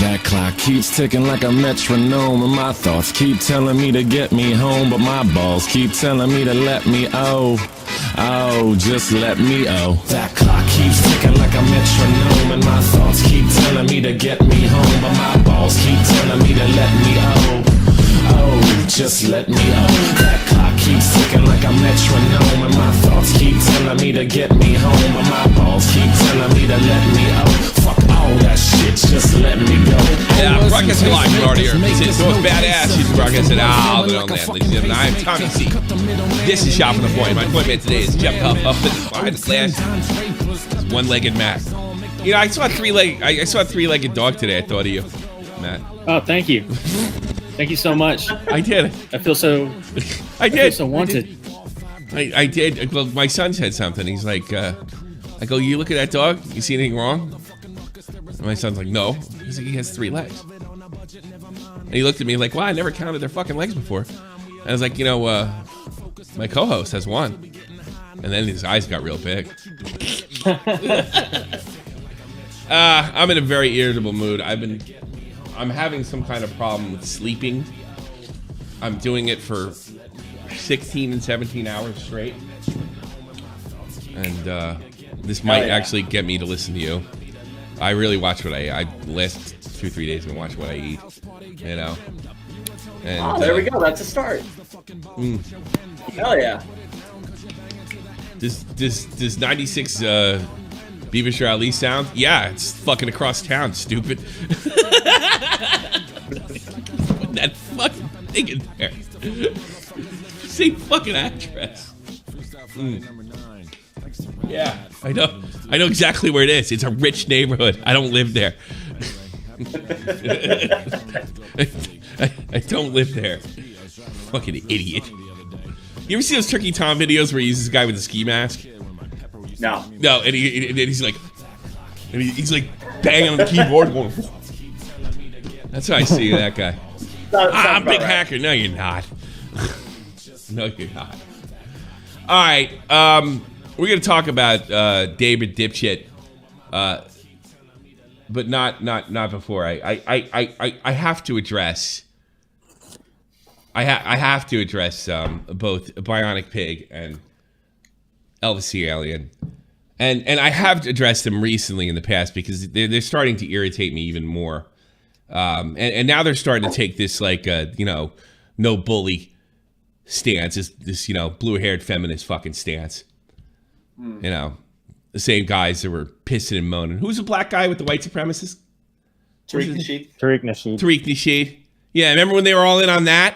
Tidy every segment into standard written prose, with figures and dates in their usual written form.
That clock keeps ticking like a metronome, and my thoughts keep telling me to get me home, but my balls keep telling me to let me just let me That clock keeps ticking like a metronome, and my thoughts keep telling me to get me home, but my balls keep telling me to let me just let me That clock keeps ticking like a metronome, and my thoughts keep telling me to get me home, but my balls keep telling me to let me Fuck all that shit, just let me go. Yeah, I'm broadcasting live from right here. It's the most badass. He's broadcasting out on that. Ladies and gentlemen, I am Tommy C. This is Shopping the Point. My appointment today is Jeff Huffman behind the glass. One-legged Matt. You know, I saw a three-legged dog today. I thought of you, Matt. Oh, thank you. Thank you so much. I did. I feel so. I did. I feel so wanted. I did. Well, my son said something. He's like, I go, you look at that dog. You see anything wrong? And my son's like, no. He's like, he has 3 legs. And he looked at me like, wow, I never counted their fucking legs before. And I was like, you know, my co-host has 1. And then his eyes got real big. I'm in a very irritable mood. I'm having some kind of problem with sleeping. I'm doing it for 16 and 17 hours straight. And this might actually get me to listen to you. I really watch what I last 2-3 days and watch what I eat, you know. And, there we go. That's a start. Hell yeah. Does 96 Beavis Ali sound? Yeah, it's fucking across town, stupid. Put that fucking thing in there. Same fucking address. Yeah, I know exactly where it is. It's a rich neighborhood. I don't live there. I don't live there. Fucking idiot. You ever see those Turkey Tom videos where he uses this guy with a ski mask? No, and he's like, he's like banging on the keyboard going. That's how I see that guy. I'm a big hacker. No, you're not. No, you're not. All right, we're gonna talk about David Dipshit, but not before. I have to address. I have to address both Bionic Pig and Elvis the Alien, and I have addressed them recently in the past because they're starting to irritate me even more, and now they're starting to take this like no bully stance, this blue-haired feminist fucking stance. You know, the same guys that were pissing and moaning. Who's the black guy with the white supremacists? Tariq Nasheed. Tariq Nasheed. Yeah, remember when they were all in on that?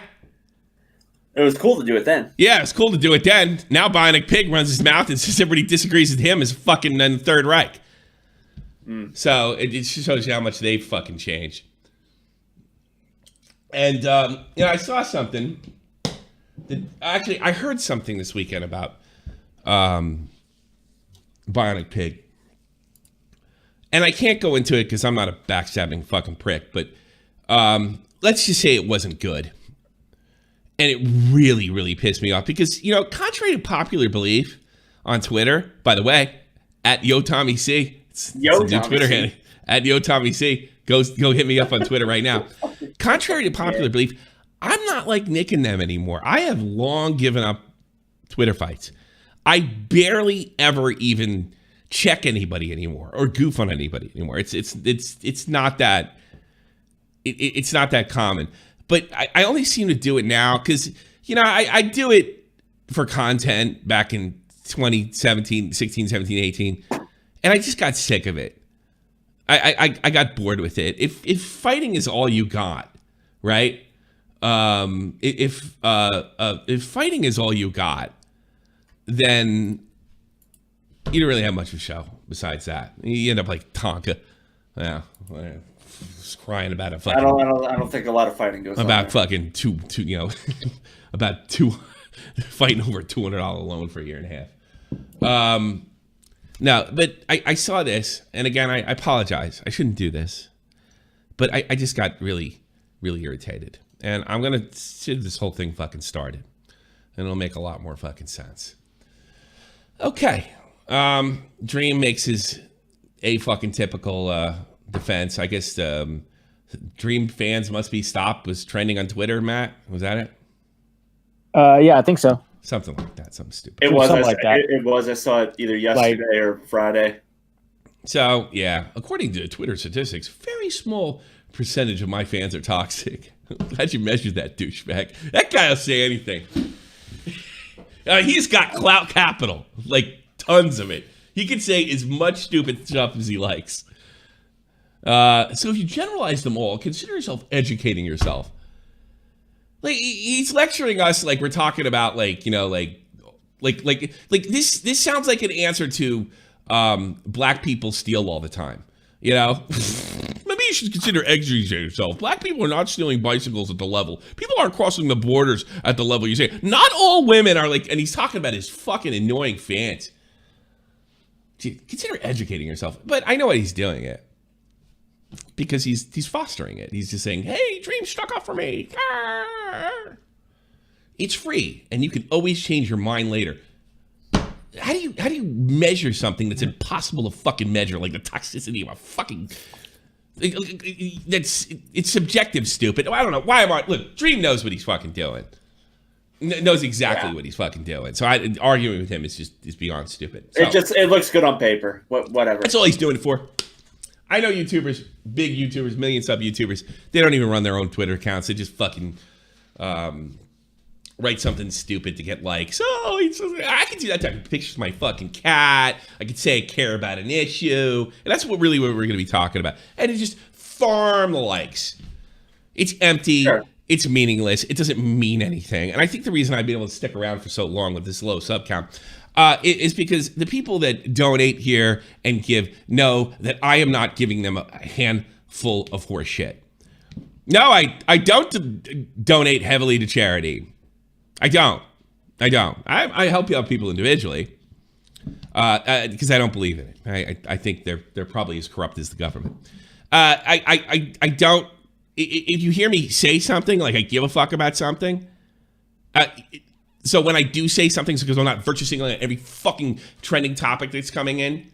It was cool to do it then. Yeah, it was cool to do it then. Now Bionic Pig runs his mouth and says everybody disagrees with him is fucking in the Third Reich. So it just shows you how much they've fucking changed. And, I saw something. Actually, I heard something this weekend about Bionic Pig. And I can't go into it because I'm not a backstabbing fucking prick, but let's just say it wasn't good. And it really, really pissed me off because, contrary to popular belief on Twitter, by the way, at YoTommyC, it's a new Twitter handle, at YoTommyC, go hit me up on Twitter right now. Contrary to popular belief, I'm not like Nick and them anymore. I have long given up Twitter fights. I barely ever even check anybody anymore or goof on anybody anymore. It's not that it's not that common. But I only seem to do it now because, I do it for content back in 2017, 16, 17, 18. And I just got sick of it. I got bored with it. If fighting is all you got, right? If fighting is all you got, then you don't really have much of a show besides that. You end up like Tonka. Yeah. Crying about a fucking. I don't think a lot of fighting goes about on fucking two about two fighting over a $200 loan for a year and a half. No, but I saw this, and again, I apologize. I shouldn't do this, but I just got really, really irritated, and I'm gonna see this whole thing fucking started, and it'll make a lot more fucking sense. Okay, Dream makes his fucking typical defense. I guess Dream fans must be stopped was trending on Twitter, Matt. Was that it? Yeah, I think so. Something like that. Something stupid. It was. Something like that. It was. I saw it either yesterday or Friday. So, yeah, according to Twitter statistics, very small percentage of my fans are toxic. How'd you measure that, douchebag? That guy will say anything. He's got clout capital, like tons of it. He can say as much stupid stuff as he likes. So if you generalize them all, consider yourself educating yourself. Like, he's lecturing us like we're talking about, like, you know, like this sounds like an answer to black people steal all the time, you know? Maybe you should consider educating yourself. Black people are not stealing bicycles at the level. People aren't crossing the borders at the level you say. Not all women are like, and he's talking about his fucking annoying fans. Consider educating yourself. But I know what he's doing it. Because he's fostering it. He's just saying, hey, Dream struck up for me. It's free, and you can always change your mind later. How do you measure something that's impossible to fucking measure, like the toxicity of a fucking... It's subjective, stupid. I don't know. Why am I... Look, Dream knows what he's fucking doing. Knows exactly what he's fucking doing. So arguing with him is beyond stupid. So, It looks good on paper. Whatever. that's all he's doing it for. I know YouTubers, big YouTubers, million sub YouTubers, they don't even run their own Twitter accounts. They just fucking write something stupid to get likes. Oh, I can do that type of pictures of my fucking cat. I could say I care about an issue. And that's what we're going to be talking about. And it's just farm the likes. It's empty. Sure. It's meaningless. It doesn't mean anything. And I think the reason I've been able to stick around for so long with this low sub count is because the people that donate here and give know that I am not giving them a handful of horse shit. No, I don't donate heavily to charity. I don't. I help out people individually because I don't believe in it. I think they're probably as corrupt as the government. I don't. If you hear me say something, like I give a fuck about something, so when I do say something, it's because I'm not virtue signaling every fucking trending topic that's coming in.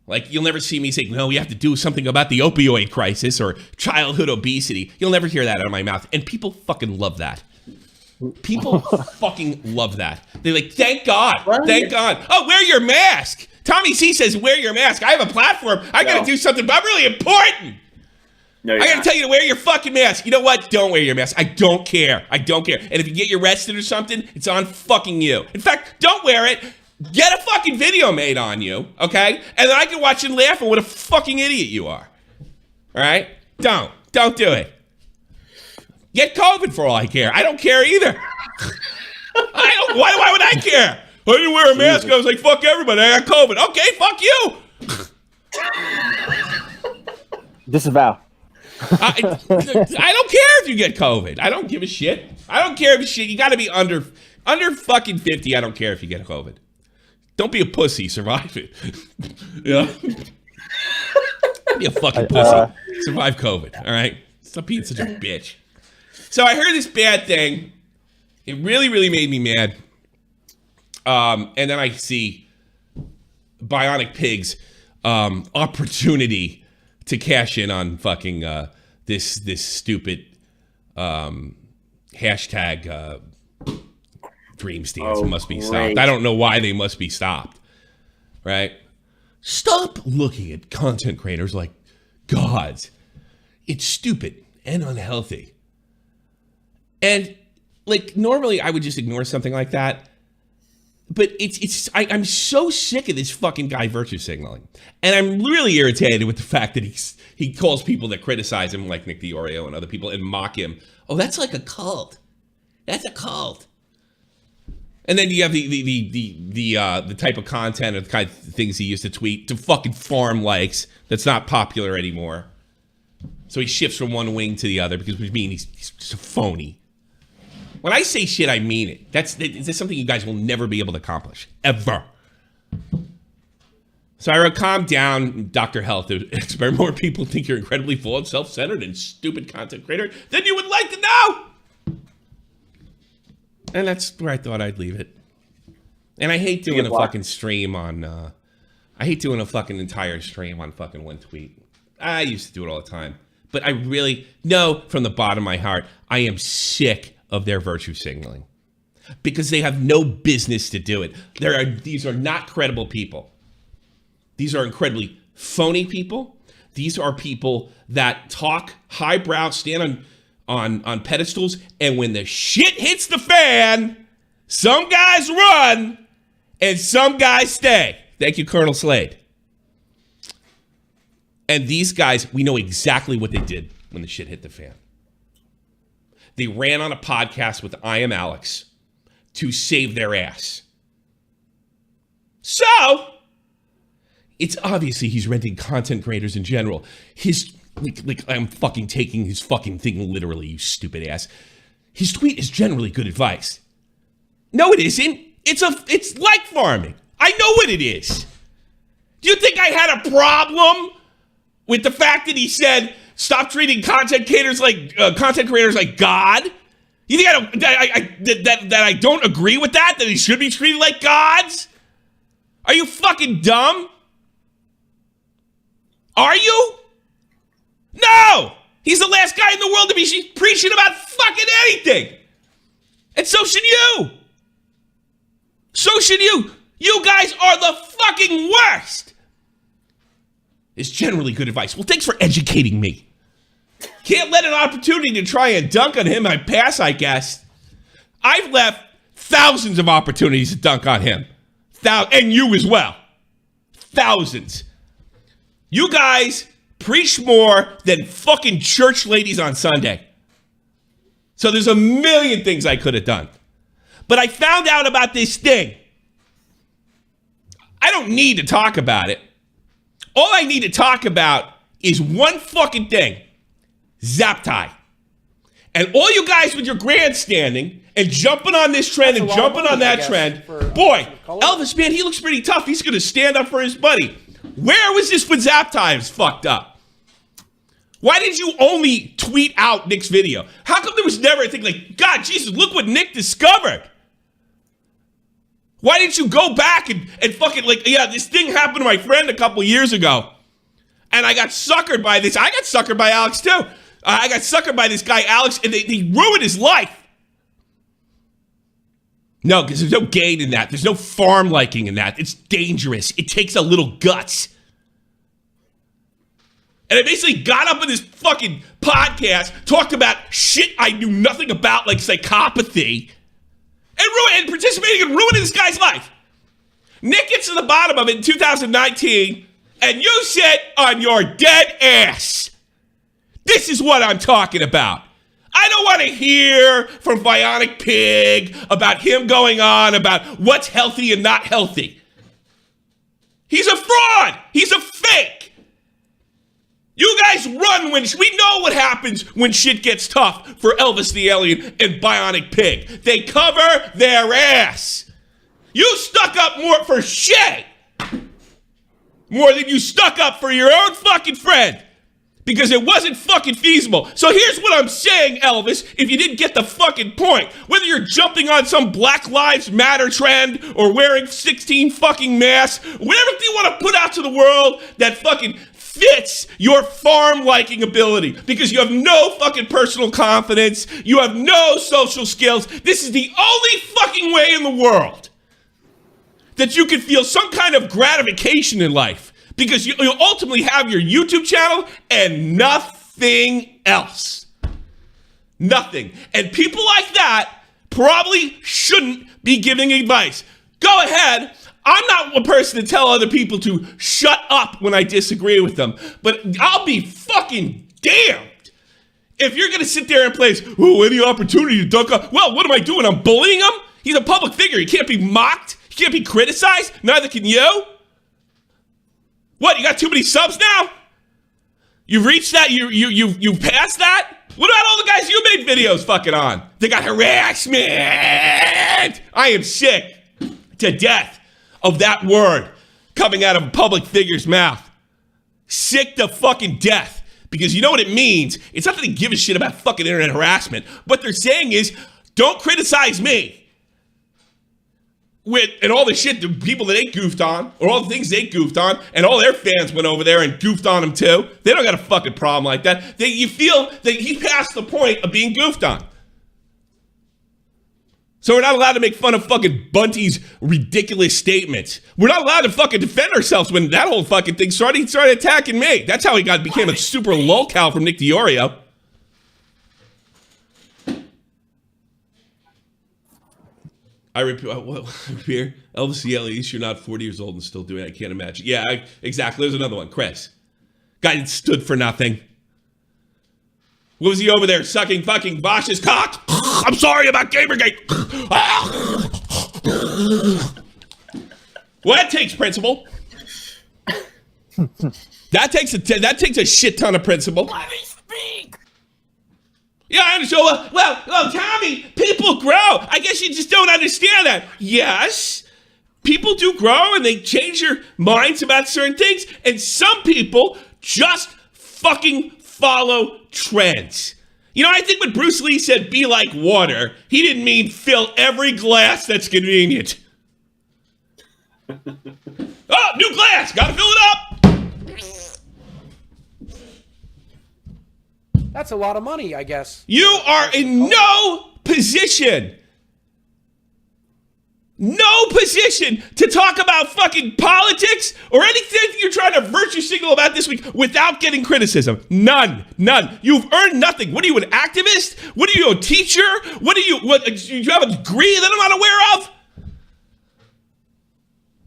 Like, you'll never see me say, no, we have to do something about the opioid crisis or childhood obesity. You'll never hear that out of my mouth. And people fucking love that. People fucking love that. They're like, thank God. Thank God. Oh, wear your mask. Tommy C says, wear your mask. I have a platform. I got to do something, but I'm really important. No, I gotta tell you to wear your fucking mask. You know what? Don't wear your mask. I don't care. And if you get arrested or something, it's on fucking you. In fact, don't wear it. Get a fucking video made on you, okay? And then I can watch and laugh at what a fucking idiot you are. All right? Don't do it. Get COVID for all I care. I don't care either. Why would I care? I didn't wear a mask. I was like, fuck everybody. I got COVID. Okay, fuck you. Disavow. I don't care if you get COVID. I don't give a shit. I don't care if you got to be under fucking 50. I don't care if you get COVID. Don't be a pussy. Survive it. Yeah. Be a fucking pussy. Survive COVID. All right. Stop being such a bitch. So I heard this bad thing. It really, really made me mad. And then I see Bionic Pig's opportunity to cash in on fucking this stupid hashtag dream stands must be stopped. I don't know why they must be stopped. Right? Stop looking at content creators like gods. It's stupid and unhealthy. And like normally I would just ignore something like that. But I'm so sick of this fucking guy virtue signaling. And I'm really irritated with the fact that he calls people that criticize him, like Nick DiOrio and other people, and mock him. Oh, that's like a cult. That's a cult. And then you have the type of content or the kind of things he used to tweet to fucking farm likes that's not popular anymore. So he shifts from one wing to the other because we mean he's just a phony. When I say shit, I mean it. That's something you guys will never be able to accomplish. Ever. So I wrote, calm down, Dr. Health expert. More people think you're incredibly full of self-centered and stupid content creator than you would like to know. And that's where I thought I'd leave it. And I hate doing a fucking stream on... I hate doing a fucking entire stream on fucking one tweet. I used to do it all the time. But I really know from the bottom of my heart, I am sick of their virtue signaling because they have no business to do it. These are not credible people. These are incredibly phony people. These are people that talk highbrow, stand on pedestals, and when the shit hits the fan, some guys run and some guys stay. Thank you, Colonel Slade. And these guys, we know exactly what they did when the shit hit the fan. They ran on a podcast with I Am Alex to save their ass. So, it's obviously he's renting content creators in general. Like I'm fucking taking his fucking thing literally, you stupid ass. His tweet is generally good advice. No, it isn't. It's like farming. I know what it is. Do you think I had a problem with the fact that he said stop treating content creators like God? You think that I don't agree with that? That he should be treated like gods? Are you fucking dumb? Are you? No! He's the last guy in the world to be preaching about fucking anything. And so should you. So should you. You guys are the fucking worst. It's generally good advice. Well, thanks for educating me. Can't let an opportunity to try and dunk on him pass, I guess. I've left thousands of opportunities to dunk on him. And you as well. Thousands. You guys preach more than fucking church ladies on Sunday. So there's a million things I could have done. But I found out about this thing. I don't need to talk about it. All I need to talk about is one fucking thing. Zap tie. And all you guys with your grandstanding and jumping on this trend and jumping on that trend. Boy, Elvis, man, he looks pretty tough. He's going to stand up for his buddy. Where was this when Zap Time is fucked up? Why did you only tweet out Nick's video? How come there was never a thing like, God, Jesus, look what Nick discovered? Why didn't you go back and fucking this thing happened to my friend a couple years ago. And I got suckered by this. I got suckered by Alex too. I got suckered by this guy, Alex, and they ruined his life. No, because there's no gain in that. There's no farm liking in that. It's dangerous. It takes a little guts. And I basically got up in this fucking podcast, talked about shit I knew nothing about, like psychopathy, and participating in ruining this guy's life. Nick gets to the bottom of it in 2019, and you sit on your dead ass. This is what I'm talking about. I don't want to hear from Bionic Pig about him going on about what's healthy and not healthy. He's a fraud. He's a fake. You guys run when we know what happens when shit gets tough for Elvis the Alien and Bionic Pig. They cover their ass. You stuck up more for shit. More than you stuck up for your own fucking friend. Because it wasn't fucking feasible. So here's what I'm saying, Elvis, if you didn't get the fucking point. Whether you're jumping on some Black Lives Matter trend or wearing 16 fucking masks, whatever you want to put out to the world that fucking fits your farm-liking ability. Because you have no fucking personal confidence. You have no social skills. This is the only fucking way in the world that you can feel some kind of gratification in life. Because you ultimately have your YouTube channel and nothing else. Nothing. And people like that probably shouldn't be giving advice. Go ahead. I'm not one person to tell other people to shut up when I disagree with them. But I'll be fucking damned if you're going to sit there and play, any opportunity to dunk up. Well, what am I doing? I'm bullying him? He's a public figure. He can't be mocked. He can't be criticized. Neither can you. What, you got too many subs now? You've reached that? You've passed that? What about all the guys you made videos fucking on? They got harassment. I am sick to death of that word coming out of a public figure's mouth. Sick to fucking death. Because you know what it means? It's not that they give a shit about fucking internet harassment. What they're saying is, don't criticize me. and all the shit, the people that they goofed on, or all the things they goofed on, and all their fans went over there and goofed on him too. They don't got a fucking problem like that. You feel that he passed the point of being goofed on. So we're not allowed to make fun of fucking Bunty's ridiculous statements. We're not allowed to fucking defend ourselves when that whole fucking thing started. He started attacking me. That's how he became a super lolcow from Nick DiOrio. I repeat, Elvis the Alias, you're not 40 years old and still doing it. I can't imagine. Yeah, exactly. There's another one. Chris. Guy that stood for nothing. What was he over there sucking fucking Bosch's cock? I'm sorry about Gamergate. Well, that takes principle. That takes a shit ton of principle. Let me speak. Yeah, I understand. Well, Tommy, people grow. I guess you just don't understand that. Yes, people do grow and they change their minds about certain things. And some people just fucking follow trends. You know, I think when Bruce Lee said be like water, he didn't mean fill every glass that's convenient. Oh, new glass. Gotta fill it up. That's a lot of money, I guess. You are in no position to talk about fucking politics or anything you're trying to virtue signal about this week without getting criticism. None. You've earned nothing. What are you, an activist? What are you, a teacher? What do you have a degree that I'm not aware of?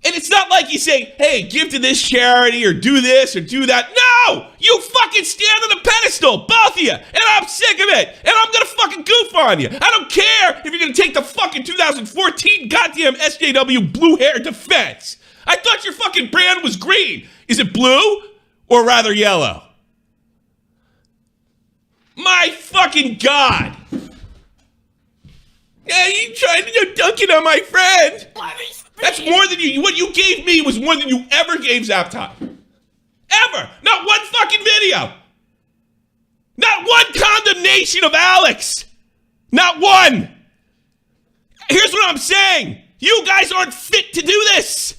And it's not like you say, hey, give to this charity or do this or do that. No! You fucking stand on a pedestal, both of you. And I'm sick of it. And I'm going to fucking goof on you. I don't care if you're going to take the fucking 2014 goddamn SJW blue hair defense. I thought your fucking brand was green. Is it blue or rather yellow? My fucking God. Yeah, you trying to dunk it on my friend. That's more than you. What you gave me was more than you ever gave Zaptop. Ever. Not one fucking video. Not one condemnation of Alex. Not one. Here's what I'm saying. You guys aren't fit to do this.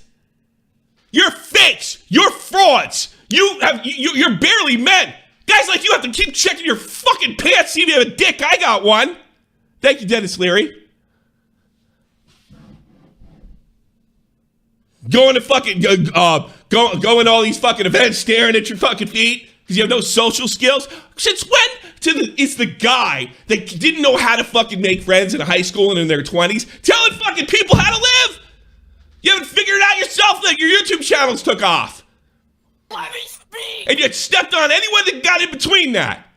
You're fakes. You're frauds. You're barely men. Guys like you have to keep checking your fucking pants, see if you have a dick. I got one. Thank you, Dennis Leary. Going to fucking, going to all these fucking events, staring at your fucking feet because you have no social skills. Since when it's the guy that didn't know how to fucking make friends in high school and in their 20s telling fucking people how to live? You haven't figured it out yourself that your YouTube channels took off. Let me speak. And you stepped on anyone that got in between that.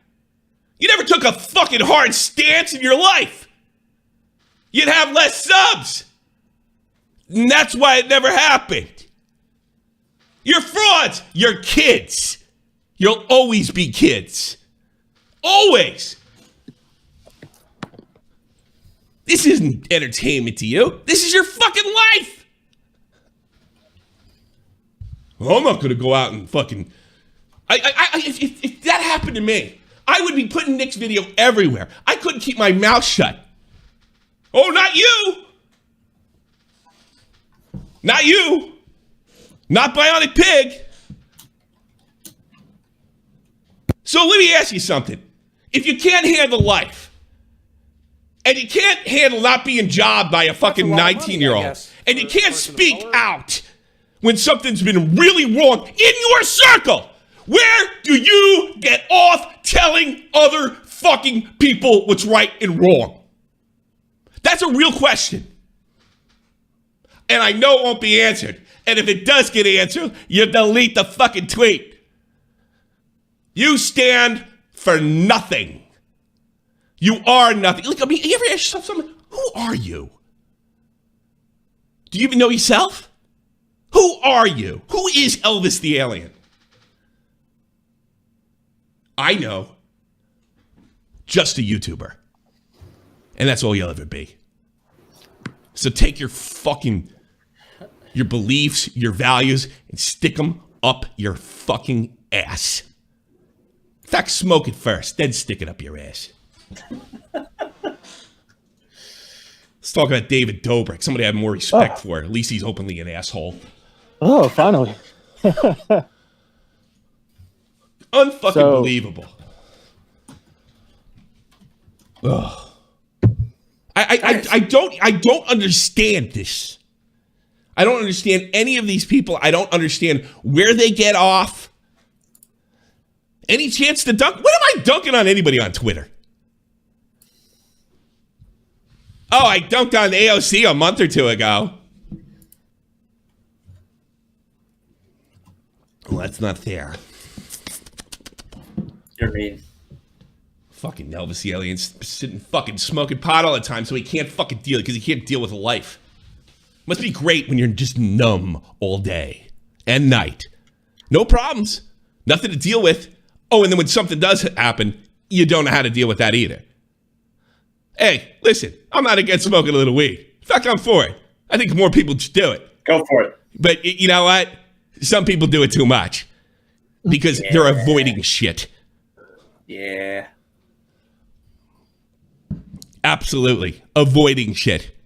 You never took a fucking hard stance in your life. You'd have less subs. And that's why it never happened. You're frauds. You're kids. You'll always be kids. Always. This isn't entertainment to you. This is your fucking life. Well, I'm not going to go out and fucking... If that happened to me, I would be putting Nick's video everywhere. I couldn't keep my mouth shut. Oh, not you. Not you. Not Bionic Pig. So let me ask you something. If you can't handle life, and you can't handle not being jobbed by a fucking 19-year-old, and you can't speak out when something's been really wrong in your circle, where do you get off telling other fucking people what's right and wrong? That's a real question. And I know it won't be answered. And if it does get answered, you delete the fucking tweet. You stand for nothing. You are nothing. Look, I mean, you ever ask yourself something? Who are you? Do you even know yourself? Who are you? Who is Elvis the Alien? I know. Just a YouTuber. And that's all you'll ever be. So take your beliefs, your values, and stick them up your fucking ass. In fact, smoke it first, then stick it up your ass. Let's talk about David Dobrik. Somebody I have more respect for. At least he's openly an asshole. Oh, finally. Unfucking believable. Ugh. I don't understand this. I don't understand any of these people. I don't understand where they get off. Any chance to dunk? When am I dunking on anybody on Twitter? Oh, I dunked on AOC a month or two ago. Well, that's not fair. You're mean. Fucking Elvis the alien sitting fucking smoking pot all the time so he can't fucking deal because he can't deal with life. Must be great when you're just numb all day and night. No problems. Nothing to deal with. Oh, and then when something does happen, you don't know how to deal with that either. Hey, listen, I'm not against smoking a little weed. In fact, I'm for it. I think more people should do it. Go for it. But you know what? Some people do it too much because they're avoiding shit. Yeah. Absolutely. Avoiding shit.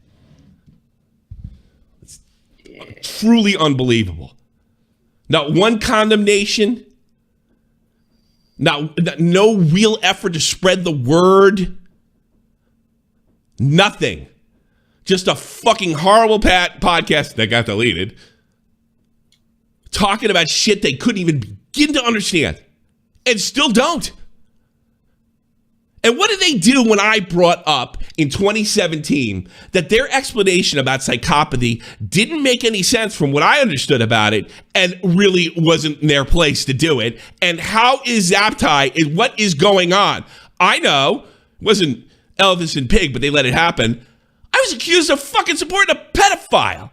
It's truly unbelievable. Not one condemnation. No real effort to spread the word. Nothing. Just a fucking horrible podcast that got deleted. Talking about shit they couldn't even begin to understand. And still don't. And what did they do when I brought up in 2017 that their explanation about psychopathy didn't make any sense from what I understood about it and really wasn't their place to do it? And how is Zaptai, what is going on? I know, it wasn't Elvis and Pig, but they let it happen. I was accused of fucking supporting a pedophile.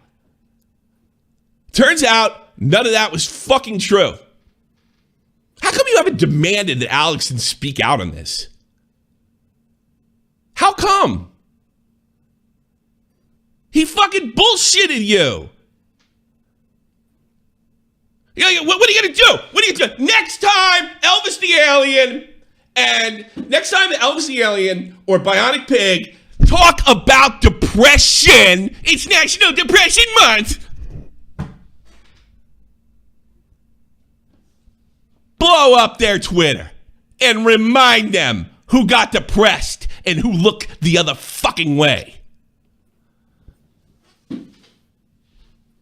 Turns out none of that was fucking true. How come you haven't demanded that Alex speak out on this? How come? He fucking bullshitted you. What are you going to do? What are you going to do? Next time, Elvis the Alien, and next time Elvis the Alien or Bionic Pig talk about depression, it's National Depression Month. Blow up their Twitter and remind them who got depressed and who look the other fucking way.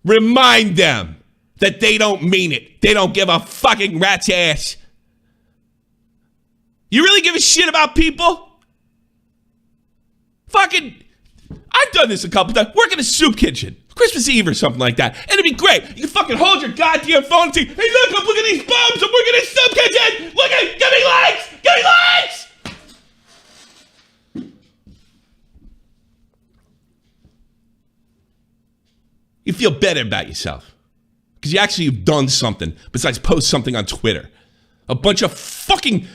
Remind them that they don't mean it. They don't give a fucking rat's ass. You really give a shit about people? Fucking, I've done this a couple times. Work in a soup kitchen, Christmas Eve or something like that. And it'd be great. You can fucking hold your goddamn phone and say, hey, look at these bums. I'm working in a soup kitchen. Look at it. Give me likes. Give me likes. You feel better about yourself because you actually have done something besides post something on Twitter. A bunch of fucking...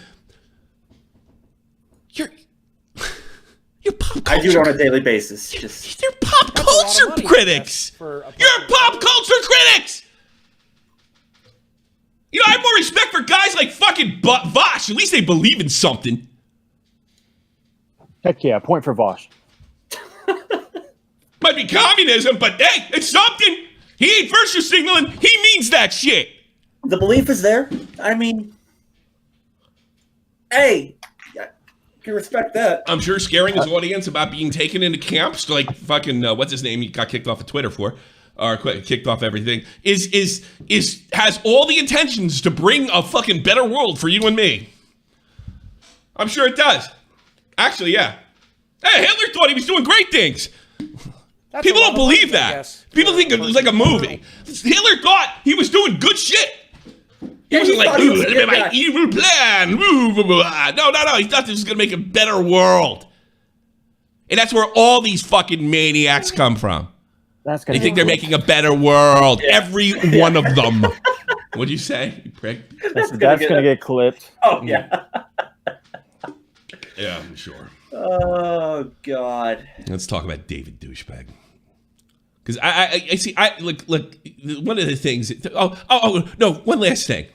You're pop culture. I do it on a daily basis. You're pop culture critics. You're pop culture critics. You know, I have more respect for guys like fucking Vosh. At least they believe in something. Heck yeah, point for Vosh. Might be communism, but hey, it's something. He ain't virtue signaling. He means that shit. The belief is there. I mean, hey, I can respect that. I'm sure scaring his audience about being taken into camps, like fucking what's his name? He got kicked off of Twitter for, or kicked off everything. Has all the intentions to bring a fucking better world for you and me. I'm sure it does. Actually, yeah. Hey, Hitler thought he was doing great things. People don't believe that. People think it was like a movie. Hitler thought he was doing good shit. He wasn't like, ooh, look at my evil plan. No. He thought this was going to make a better world. And that's where all these fucking maniacs come from. They think they're making a better world. Yeah. Every one of them. What'd you say, you prick? That's going to get clipped. Oh, yeah. Yeah, I'm sure. Oh, God. Let's talk about David Douchebag. Because I see, look, one of the things, no, one last thing.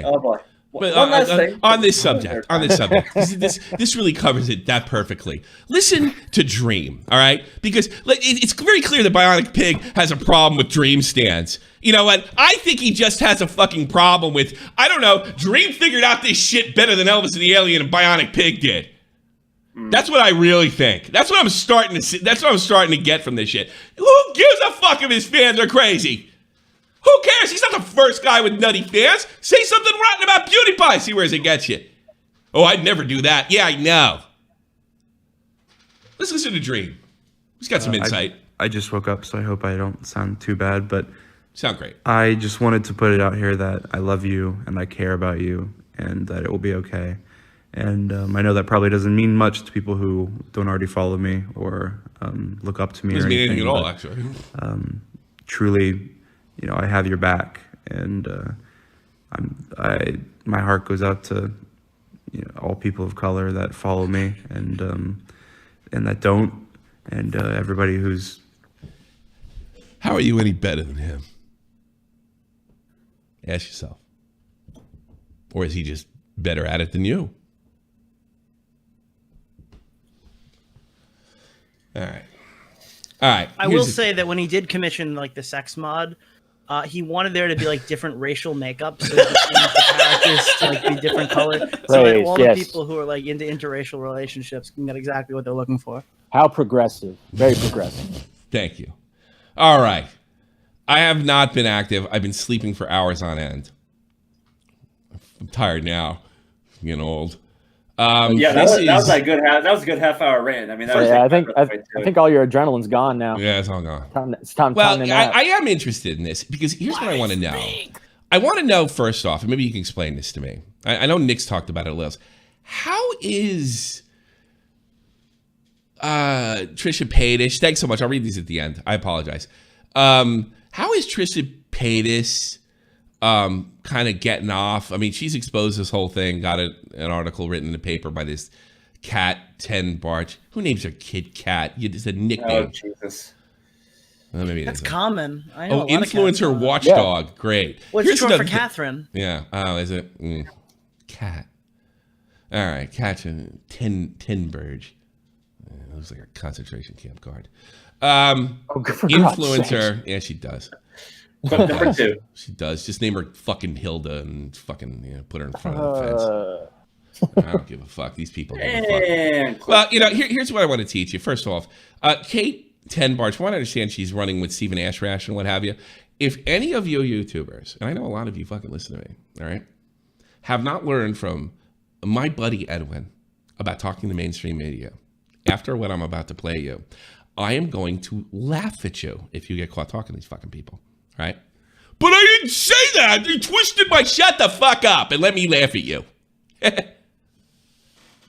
Oh, boy. But One last thing. on this subject, this really covers it that perfectly. Listen to Dream, all right? Because it's very clear that Bionic Pig has a problem with Dream stands. You know what? I think he just has a fucking problem with, I don't know, Dream figured out this shit better than Elvis and the Alien and Bionic Pig did. That's what I really think. That's what I'm starting to see. That's what I'm starting to get from this shit. Who gives a fuck if his fans are crazy? Who cares? He's not the first guy with nutty fans. Say something rotten about Beauty Pie. See where it gets you. Oh, I'd never do that. Yeah, I know. Let's listen to Dream. He's got some insight. I just woke up, so I hope I don't sound too bad, but sound great. I just wanted to put it out here that I love you and I care about you and that it will be okay. And I know that probably doesn't mean much to people who don't already follow me or look up to me. Doesn't or mean anything, anything at all, actually. Truly, I have your back, and my heart goes out to all people of color that follow me and that don't, and everybody who's. How are you any better than him? Ask yourself. Or is he just better at it than you? All right. I will say that when he did commission like the sex mod, he wanted there to be like different racial makeup, so the characters to like be different color. So like, all the people who are like into interracial relationships can get exactly what they're looking for. How progressive! Very progressive. Thank you. All right. I have not been active. I've been sleeping for hours on end. I'm tired now. I'm getting old. Yeah, that was a good half-hour rant. I mean, I think all your adrenaline's gone now. Yeah, it's all gone. It's time. Well, I am interested in this because here's what I want to know. I want to know first off, and maybe you can explain this to me. I know Nick's talked about it a little. How is Trisha Paytas? Thanks so much. I'll read these at the end. I apologize. How is Trisha Paytas kind of getting off? I mean, she's exposed this whole thing, got an article written in the paper by this Cat 10 Barch. Who names her kid Cat? It's a nickname. Oh, Jesus. Well, maybe that's common. I know influencer watchdog. Yeah. Great. Well, it's short for Catherine. Yeah. Oh, is it? Cat. All right. Cat 10 Burge. It looks like a concentration camp card. Influencer. Yeah, she does. Number 2. She does. Just name her fucking Hilda and fucking put her in front of the fence. I don't give a fuck. These people give a fuck. Well, here's what I want to teach you. First off, Kate 10 Barch, from what I understand, she's running with Stephen Ashrash and what have you. If any of you YouTubers, and I know a lot of you fucking listen to me, all right, have not learned from my buddy Edwin about talking to mainstream media, after what I'm about to play you, I am going to laugh at you if you get caught talking to these fucking people. Right? But I didn't say that. You twisted my shut the fuck up and let me laugh at you.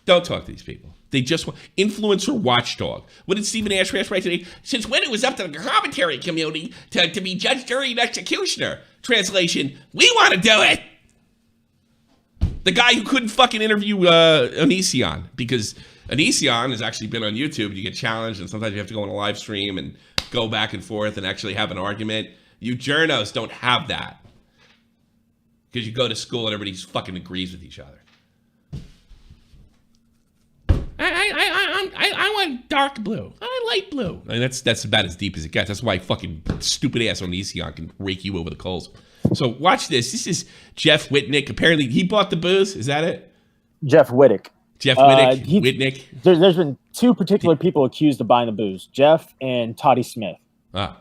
Don't talk to these people. They just want influencer watchdog. What did Stephen Ashrash write today? Since when it was up to the commentary community to be judge, jury, and executioner. Translation, we want to do it. The guy who couldn't fucking interview Onision because Onision has actually been on YouTube. You get challenged and sometimes you have to go on a live stream and go back and forth and actually have an argument. You journos don't have that because you go to school and everybody fucking agrees with each other. I want dark blue. I light blue. I mean, that's about as deep as it gets. That's why fucking stupid ass Onision can rake you over the coals. So watch this. This is Jeff Whitnick. Apparently he bought the booze. Is that it? Jeff Whittick. Jeff Whittick. Whitnick. There's been 2 particular people accused of buying the booze: Jeff and Toddy Smith. Ah.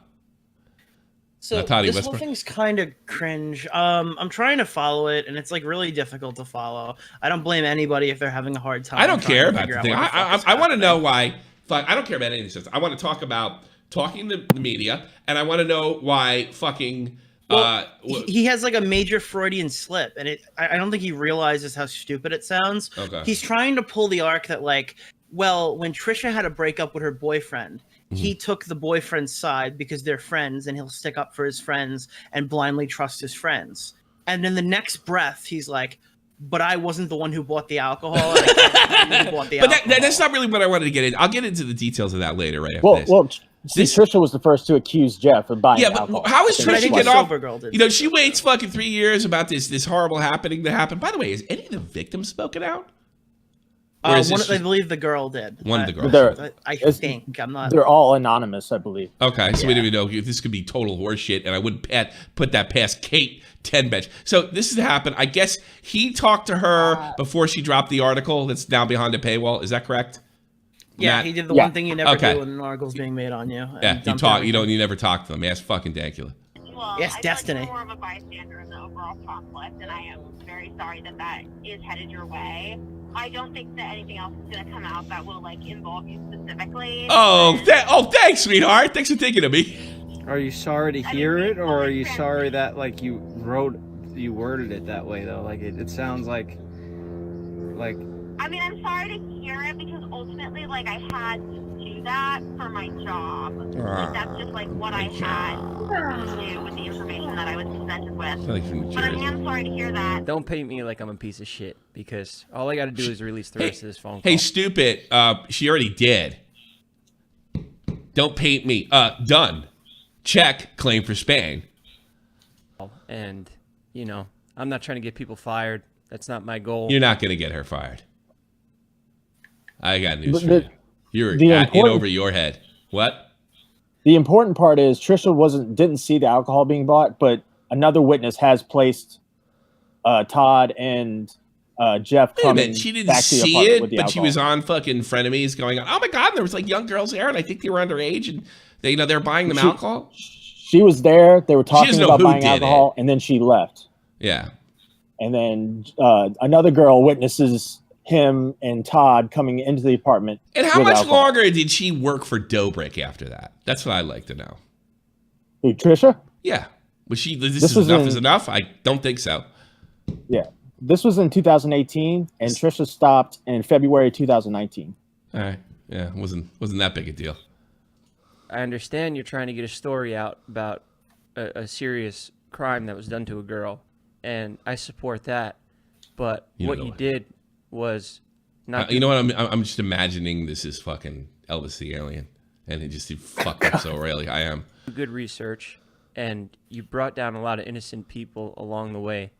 So this whole thing's kind of cringe. I'm trying to follow it, and it's like really difficult to follow. I don't blame anybody if they're having a hard time. I don't care about the thing. I want to know why. I don't care about any of this. I want to talk about talking to the media, and I want to know why fucking. He has like a major Freudian slip, and I don't think he realizes how stupid it sounds. Okay. He's trying to pull the arc that like, well, when Trisha had a breakup with her boyfriend, he took the boyfriend's side because they're friends and he'll stick up for his friends and blindly trust his friends. And in the next breath, he's like, but I wasn't the one who bought the alcohol. And I can't who bought the alcohol. But that's not really what I wanted to get into. I'll get into the details of that later, right after this. Well, Trisha was the first to accuse Jeff of buying alcohol. How is Trisha get off? You know, she so. waits fucking 3 years about this horrible happening to happen. By the way, is any of the victims spoken out? I believe the girl did. One of the girls. I think. I'm not. They're all anonymous, I believe. Okay, so we didn't even know if this could be total horseshit, and I wouldn't put that past Kate 10 bench. So this has happened. I guess he talked to her before she dropped the article that's now behind the paywall. Is that correct? Yeah, Matt? he did the one thing you never do when an article's being made on you. Yeah, you never talk to them. Ask fucking Dacula. Well, yes, Destiny. I'm more of a bystander in the overall conflict, and I am very sorry that is headed your way. I don't think that anything else is going to come out that will involve you specifically. Thanks, sweetheart. Thanks for thinking of me. Are you sorry to hear it, or are you sorry that you worded it that way though? It sounds like. I mean, I'm sorry to hear it because ultimately, I had to do that for my job. That's just what I had to do with the information that I was presented with. But I am sorry to hear that. Don't paint me like I'm a piece of shit, because all I got to do is release the rest of this phone call. Hey, stupid. She already did. Don't paint me. Done. Check. Claim for Spain. And, I'm not trying to get people fired. That's not my goal. You're not going to get her fired. I got news for you. You're in over your head. What? The important part is Trisha didn't see the alcohol being bought, but another witness has placed Todd and Jeff coming. She didn't back to the see apartment with it, the but she alcohol. was on fucking frenemies going on. Oh my god, there was young girls there, and I think they were underage, and they're buying them alcohol. She was there. They were talking about buying did alcohol, and then she left. Yeah. And then another girl witnesses him and Todd coming into the apartment. And how much longer did she work for Dobrik after that? That's what I'd like to know. Who, Trisha? Yeah. Was she? This is enough is enough? I don't think so. Yeah. This was in 2018, and Trisha stopped in February 2019. All right. Yeah, wasn't that big a deal. I understand you're trying to get a story out about a serious crime that was done to a girl, and I support that. But what you did was not. You know what? I'm just imagining this is fucking Elvis the alien, and he fucked up so royally. I am. Good research, and you brought down a lot of innocent people along the way,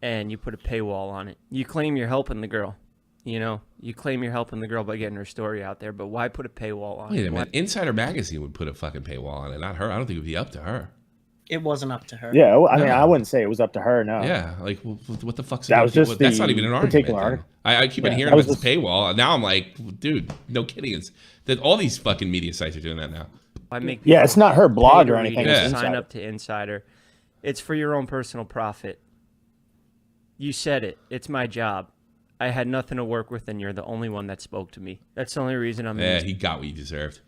and you put a paywall on it. You claim you're helping the girl. You claim you're helping the girl by getting her story out there, but why put a paywall on it? Wait a minute. Insider Magazine would put a fucking paywall on it, not her. I don't think it would be up to her. It wasn't up to her. Yeah, I mean, I wouldn't say it was up to her, no. Yeah, what the fuck's that? Was just that's not even an argument. Article. I keep on hearing about this paywall, and now I'm like, dude, no kidding. It's that all these fucking media sites are doing that now. It's not her blog or anything. Sign up to Insider. It's for your own personal profit. You said it. It's my job. I had nothing to work with, and you're the only one that spoke to me. That's the only reason I'm in. He got what he deserved.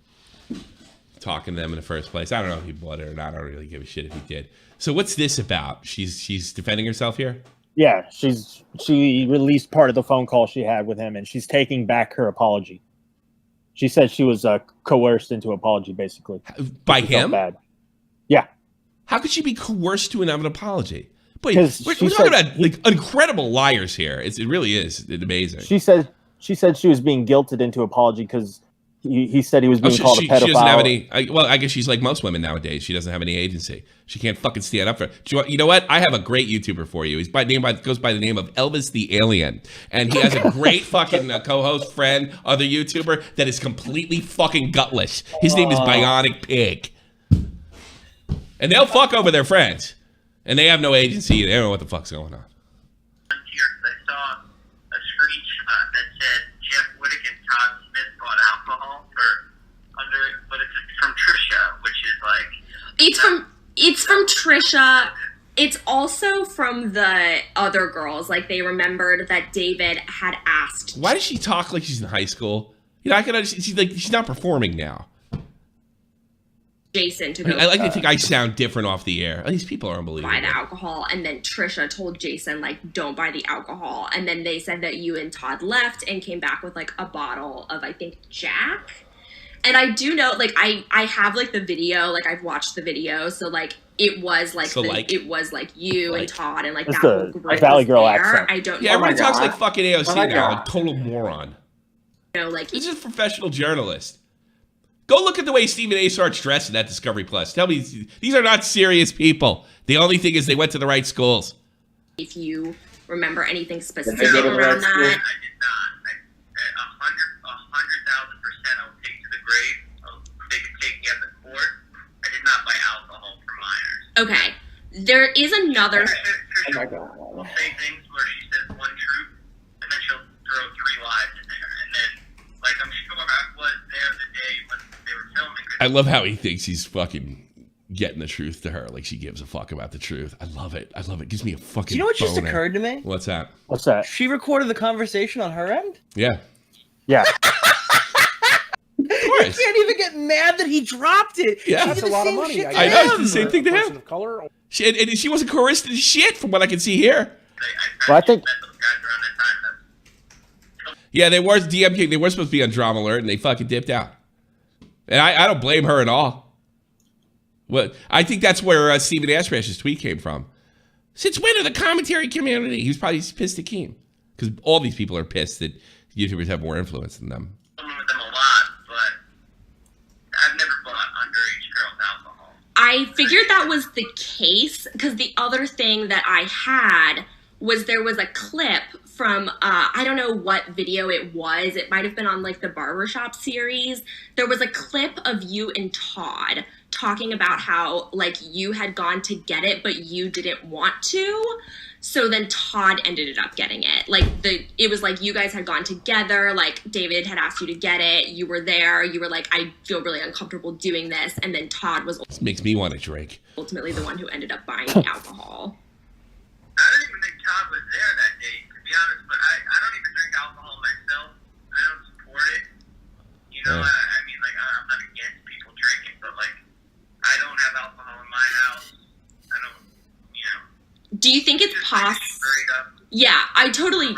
Talking to them in the first place. I don't know if he bought it or not. I don't really give a shit if he did. So what's this about? She's defending herself here? Yeah, she released part of the phone call she had with him, and she's taking back her apology. She said she was coerced into apology, basically. By him? Bad. Yeah. How could she be coerced to an apology? Wait, we're talking about incredible liars here. It really is. It's amazing. She said she was being guilted into apology because he said he was being called a pedophile. She doesn't have any. I guess she's like most women nowadays. She doesn't have any agency. She can't fucking stand up for it. You know what? I have a great YouTuber for you. He's goes by the name of Elvis the Alien, and he has a great fucking co-host friend, other YouTuber that is completely fucking gutless. His name is Bionic Pig, and they'll fuck over their friends. And they have no agency. They don't know what the fuck's going on. I saw a screenshot that said Jeff Whittick and Todd Smith bought alcohol but it's from Trisha, which is It's from Trisha. It's also from the other girls. They remembered that David had asked. Why does she talk like she's in high school? I can understand. She's not performing now. Jason to go. I like to think I sound different off the air. These people are unbelievable. Buy the alcohol, and then Trisha told Jason don't buy the alcohol, and then they said that you and Todd left and came back with a bottle of I think Jack. And I do know I have the video, I've watched the video, so it was it was you and Todd and that whole group Valley Girl there. accent. I don't. Yeah, everybody talks like fucking AOC now, total moron. This is a professional journalist. Go look at the way Stephen A. starts dressed in that Discovery Plus. Tell me, these are not serious people. The only thing is they went to the right schools. If you remember anything specific around that. I did not. 100,000% I will take to the grave. They could take me up to court. I did not buy alcohol for minors. Okay. There is another... She'll say things where she says one truth, and then she'll throw 3 lies in there. And then, like, I'm sure I was there the day when they were filming. I love how he thinks he's fucking getting the truth to her. Like, she gives a fuck about the truth. I love it. It gives me a fucking Do you know what just boner. occurred to me? What's that? What's that? She recorded the conversation on her end? Yeah. Yeah. I can't even get mad that he dropped it. Yeah. That's a lot of money. I know, it's the same thing to him. And she wasn't coerced into shit from what I can see here. Well, I think... Yeah, they were DMK. They were supposed to be on Drama Alert, and they fucking dipped out. And I don't blame her at all. What I think that's where Stephen Ashrash's tweet came from. Since when are the commentary community? He was probably pissed at Keem. Because all these people are pissed that YouTubers have more influence than them. I figured that was the case because the other thing that I had was there was a clip from, I don't know what video it was. It might have been on like the barbershop series. There was a clip of you and Todd talking about how like you had gone to get it, but you didn't want to. So then Todd ended up getting it. Like it was like you guys had gone together. Like David had asked you to get it. You were there. You were like, I feel really uncomfortable doing this. And then Todd was this makes me want to drink. Ultimately the one who ended up buying the alcohol. I don't even think Todd was there that day, to be honest. But I don't even drink alcohol myself. I don't support it. You know, I mean, like I'm not against people drinking, but like I don't have alcohol in my house. I don't, you know. Do you think it's possible? Yeah, I totally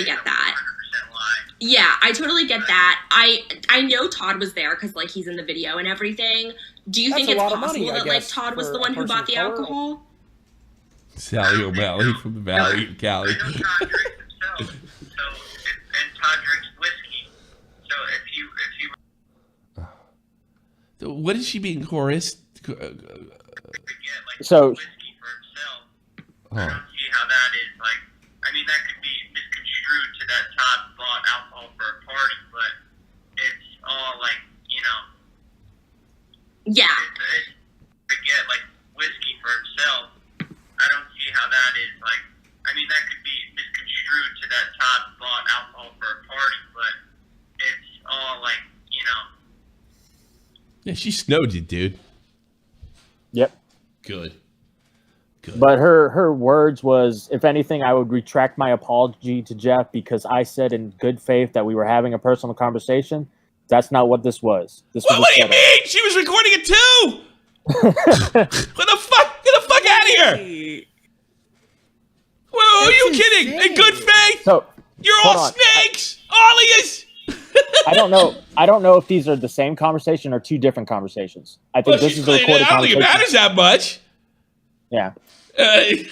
get that. Yeah, I totally get that. I know Todd was there because like he's in the video and everything. Do you think it's possible that like Todd was the one who bought the alcohol? Sally O'Malley from the Valley of Cali. And Todd drinks whiskey. So if you What is she being coerced? So. I don't see how that is. Like, I mean, that could be misconstrued to that Todd bought alcohol for a party, but it's all like, you know. Yeah. It's to get like whiskey for himself. I don't see how that is. Like, I mean, that could be misconstrued to that Todd bought alcohol for a party, but it's all like, you know. Yeah, she snowed you, dude. Yep. Good. But her words was, if anything, I would retract my apology to Jeff because I said in good faith that we were having a personal conversation. That's not what this was. This was what do you mean? She was recording it too. What the fuck? Get the fuck out of here! Well, are you kidding? In good faith? So, you're all snakes, all of yous. I don't know if these are the same conversation or two different conversations. I think this is the recorded conversation. I don't think it matters that much. Yeah. I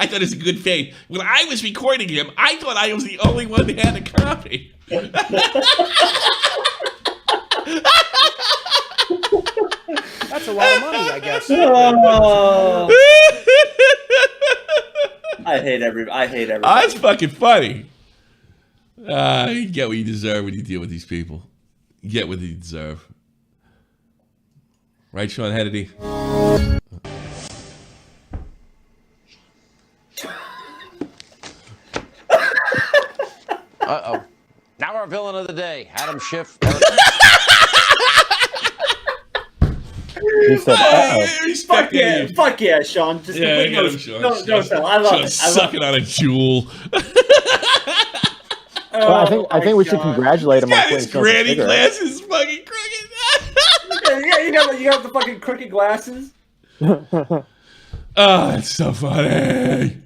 thought it was good faith. When I was recording him, I thought I was the only one that had a copy. That's a lot of money, I guess. Oh. I hate everybody. That's fucking funny. You get what you deserve when you deal with these people. You get what you deserve. Right, Sean Hannity? Uh-oh. Now our villain of the day, Adam Schiff. He said, fuck yeah, Sean. Just don't tell. I love it. Sucking on a jewel. I think we should congratulate him on his granny glasses fucking crooked. Yeah, you got the fucking crooked glasses. Oh, that's so funny.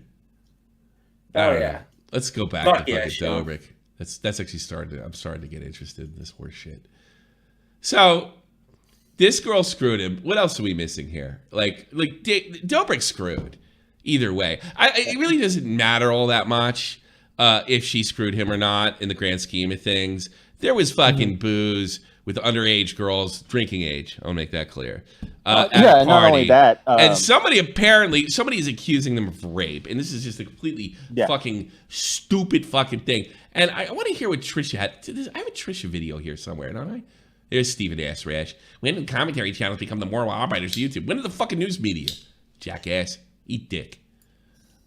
Oh yeah. Let's go back Fuck to yeah, fucking Sean. Dobrik. That's actually I'm starting to get interested in this horse shit. So this girl screwed him. What else are we missing here? Like Dobrik screwed. Either way, it really doesn't matter all that much if she screwed him or not in the grand scheme of things. There was fucking booze with underage girls, drinking age. I'll make that clear. Yeah, and not only that. And somebody is accusing them of rape. And this is just a completely fucking stupid fucking thing. And I want to hear what Trisha had. I have a Trisha video here somewhere, don't I? There's Stephen Ass Rash. When did commentary channels become the moral arbiters of YouTube? When did the fucking news media? Jackass. Eat dick.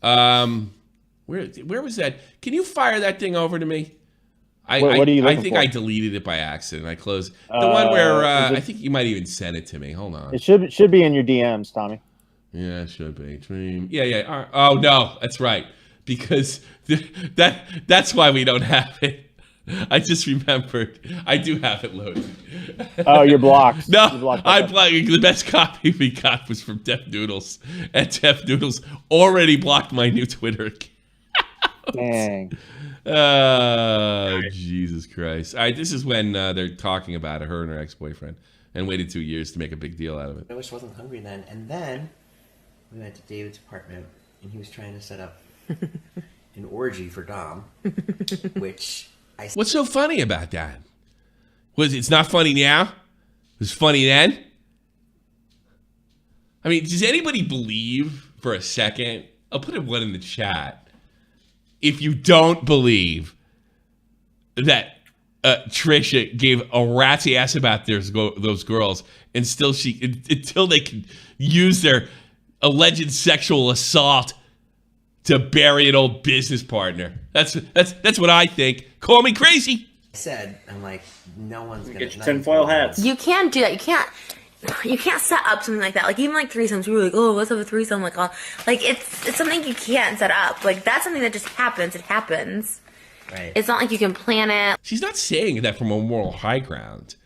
Where was that? Can you fire that thing over to me? What are you looking I think for? I deleted it by accident. I closed the one where I think you might even send it to me. Hold on. It should be in your DMs, Tommy. Yeah, it should be. Dream. Yeah. Oh no, that's right. Because that's why we don't have it. I just remembered. I do have it loaded. Oh, you're blocked. No, You're blocked. I blocked. The best copy we got was from Deaf Noodles, and Deaf Noodles already blocked my new Twitter account. Dang. Oh, Jesus Christ. This is when they're talking about her and her ex-boyfriend and waited 2 years to make a big deal out of it. I wish I wasn't hungry then. And then we went to David's apartment and he was trying to set up an orgy for Dom, which I... What's so funny about that? It's not funny now? It was funny then? I mean, does anybody believe for a second? I'll put a one in the chat. If you don't believe that Trisha gave a rat's ass about those girls, and until they can use their alleged sexual assault to bury an old business partner. That's what I think. Call me crazy. I said, I'm like, no one's gonna get your tinfoil hats. You can't do that. You can't set up something like that. Like even like threesomes, we were like, oh, let's have a threesome. Like, it's something you can't set up. Like that's something that just happens. It happens. Right. It's not like you can plan it. She's not saying that from a moral high ground.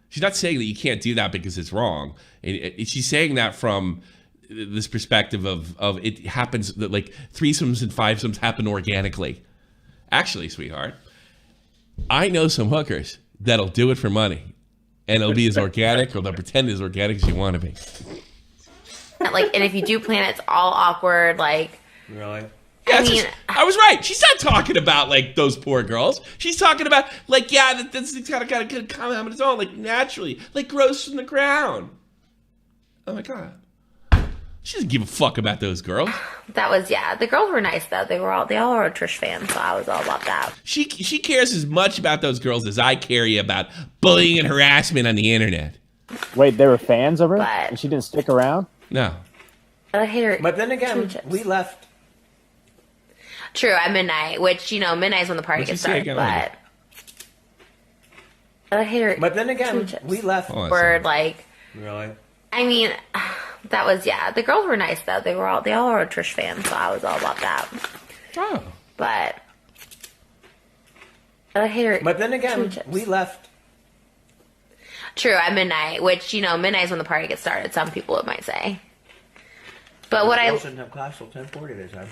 She's not saying that you can't do that because it's wrong. She's saying that from this perspective of it happens that like threesomes and fivesomes happen organically. Actually, sweetheart, I know some hookers that'll do it for money. And it'll be as organic, or they'll pretend as organic as you want to be. Like, and if you do plan it, it's all awkward. Like, really? Yeah, I was right. She's not talking about like those poor girls. She's talking about like, yeah, that's kind of come on its own, like naturally, like grows from the ground. Oh my god, she doesn't give a fuck about those girls. That was the girls were nice though. They all were Trish fans, so I was all about that. She cares as much about those girls as I care about bullying and harassment on the internet. Wait, they were fans of her, and she didn't stick around? No. I hate her. But then again, we left. True, at midnight, which midnight is when the party gets started. But I hate her. But then again, we left. Word like. Really? I mean, that was the girls were nice though. They all were Trish fans, so I was all about that. Oh. But I hate her. But then again, we left. True, at midnight, which midnight is when the party gets started. Some people might say. But what I shouldn't have class till 10:40 this time.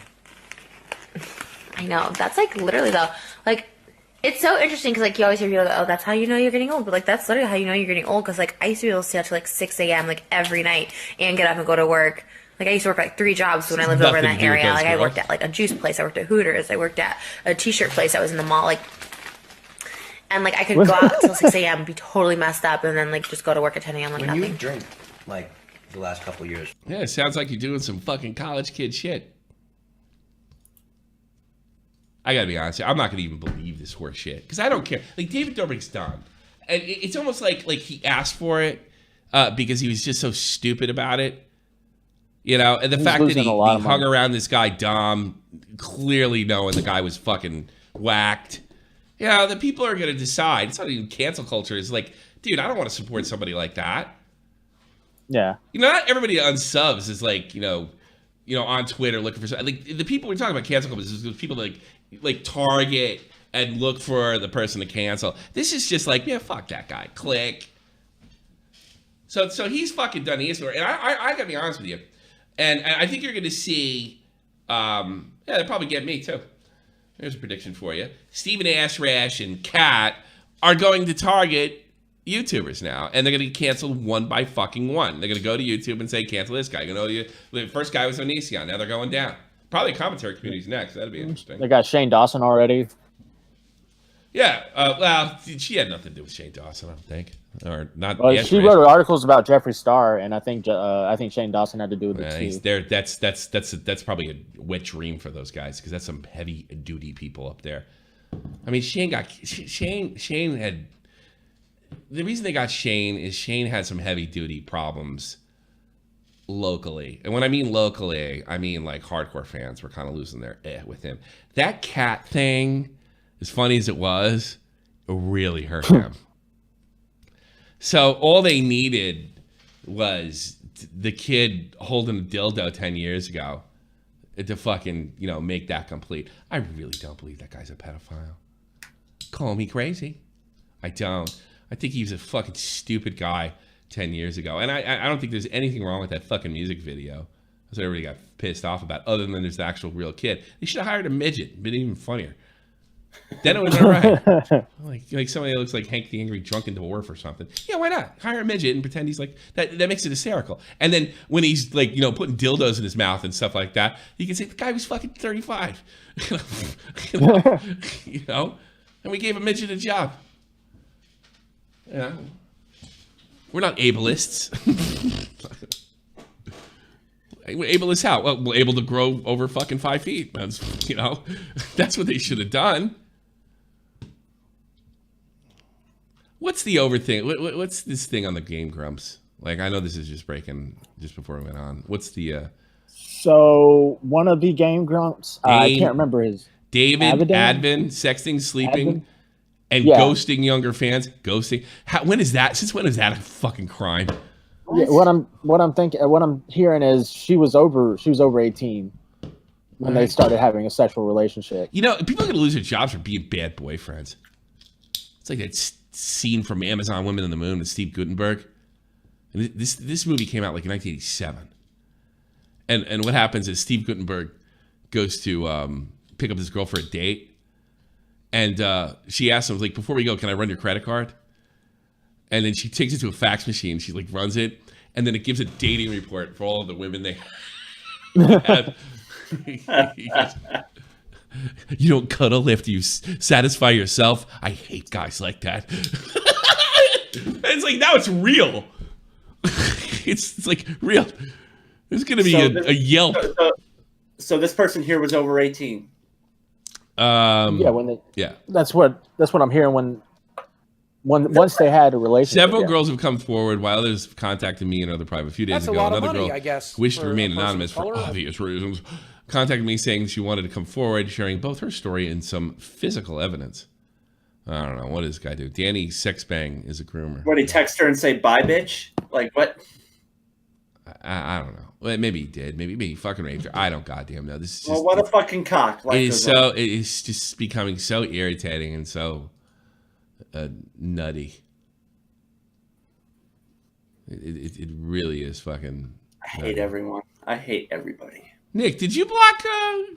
I know that's like literally though, like. It's so interesting because like you always hear people like, oh, that's how you know you're getting old, but like that's literally how you know you're getting old because like I used to be able to stay up till like 6 a.m. like every night and get up and go to work. Like I used to work like 3 jobs when I lived over in that area. Like I worked at like a juice place, I worked at Hooters, I worked at a t-shirt place, I was in the mall, like, and like I could go out till 6 a.m. and be totally messed up and then like just go to work at 10 a.m. like when nothing. You drink like the last couple years. Yeah, it sounds like you're doing some fucking college kid shit. I gotta be honest, I'm not gonna even believe this horse shit because I don't care. Like David Dobrik's done, and it's almost like he asked for it because he was just so stupid about it, And the fact that he hung around this guy Dom, clearly knowing the guy was fucking whacked. The people are gonna decide. It's not even cancel culture. It's like, dude, I don't want to support somebody like that. Yeah. Not everybody unsubs is like on Twitter looking for like the people we're talking about cancel culture is people like target and look for the person to cancel. This is just like, yeah, fuck that guy. Click. So he's fucking done the story. And I gotta be honest with you. And I think you're gonna see they'll probably get me too. There's a prediction for you. Stephen Ass Rash and Kat are going to target YouTubers now, and they're going to get canceled one by fucking one. They're going to go to YouTube and say, cancel this guy. The first guy was Onision. Now they're going down. Probably commentary community's next. That'd be interesting. They got Shane Dawson already. Yeah, well, she had nothing to do with Shane Dawson, I don't think, or not. Well, she wrote articles about Jeffree Star, and I think Shane Dawson had to do with it too. He's there. That's probably a wet dream for those guys because that's some heavy duty people up there. I mean, Shane had. The reason they got Shane is Shane had some heavy duty problems locally, and when I mean locally, I mean like hardcore fans were kind of losing their with him. That cat thing. As funny as it was, it really hurt him. So all they needed was the kid holding a dildo 10 years ago to fucking, make that complete. I really don't believe that guy's a pedophile. Call me crazy. I don't. I think he was a fucking stupid guy 10 years ago. And I don't think there's anything wrong with that fucking music video. That's what everybody got pissed off about, other than there's the actual real kid. They should have hired a midget. It'd been even funnier. Then it would have been right. Like somebody that looks like Hank the Angry Drunken Dwarf or something. Yeah, why not? Hire a midget and pretend he's like that. That makes it hysterical. And then when he's like, putting dildos in his mouth and stuff like that, you can say the guy was fucking 35. And we gave a midget a job. We're not ableists. We're ableist how? Well, we're able to grow over fucking 5 feet. That's that's what they should have done. What's the over thing? What's this thing on the game, Grumps? Like, I know this is just breaking just before we went on. What's the? So one of the game Grumps, I can't remember his. David Advin, sexting, sleeping, and ghosting younger fans. Ghosting. When is that? Since when is that a fucking crime? Yeah, what I'm hearing is she was over 18 when they started having a sexual relationship. People are gonna lose their jobs for being bad boyfriends. It's like that scene from Amazon Women on the Moon with Steve Guttenberg. And this movie came out like in 1987. And what happens is Steve Guttenberg goes to pick up this girl for a date, and she asks him, like, before we go, can I run your credit card? And then she takes it to a fax machine. She like runs it, and then it gives a dating report for all of the women they have. You don't cuddle after you satisfy yourself. I hate guys like that. It's like, now it's real. It's like real. There's gonna be a Yelp. So this person here was over 18. That's what I'm hearing once they had a relationship. Several girls have come forward, while others have contacted me and other private. A few days ago, another girl wished to remain anonymous for obvious reasons. Contacted me saying she wanted to come forward, sharing both her story and some physical evidence. I don't know. What does this guy do? Danny Sexbang is a groomer. What, he text her and say, bye, bitch? Like, what? I don't know. Well, maybe he did. Maybe he fucking raped her. I don't goddamn know. This is just, what a fucking cock. It is just becoming so irritating and so nutty. It really is fucking. I hate everyone. I hate everybody. Nick, did you block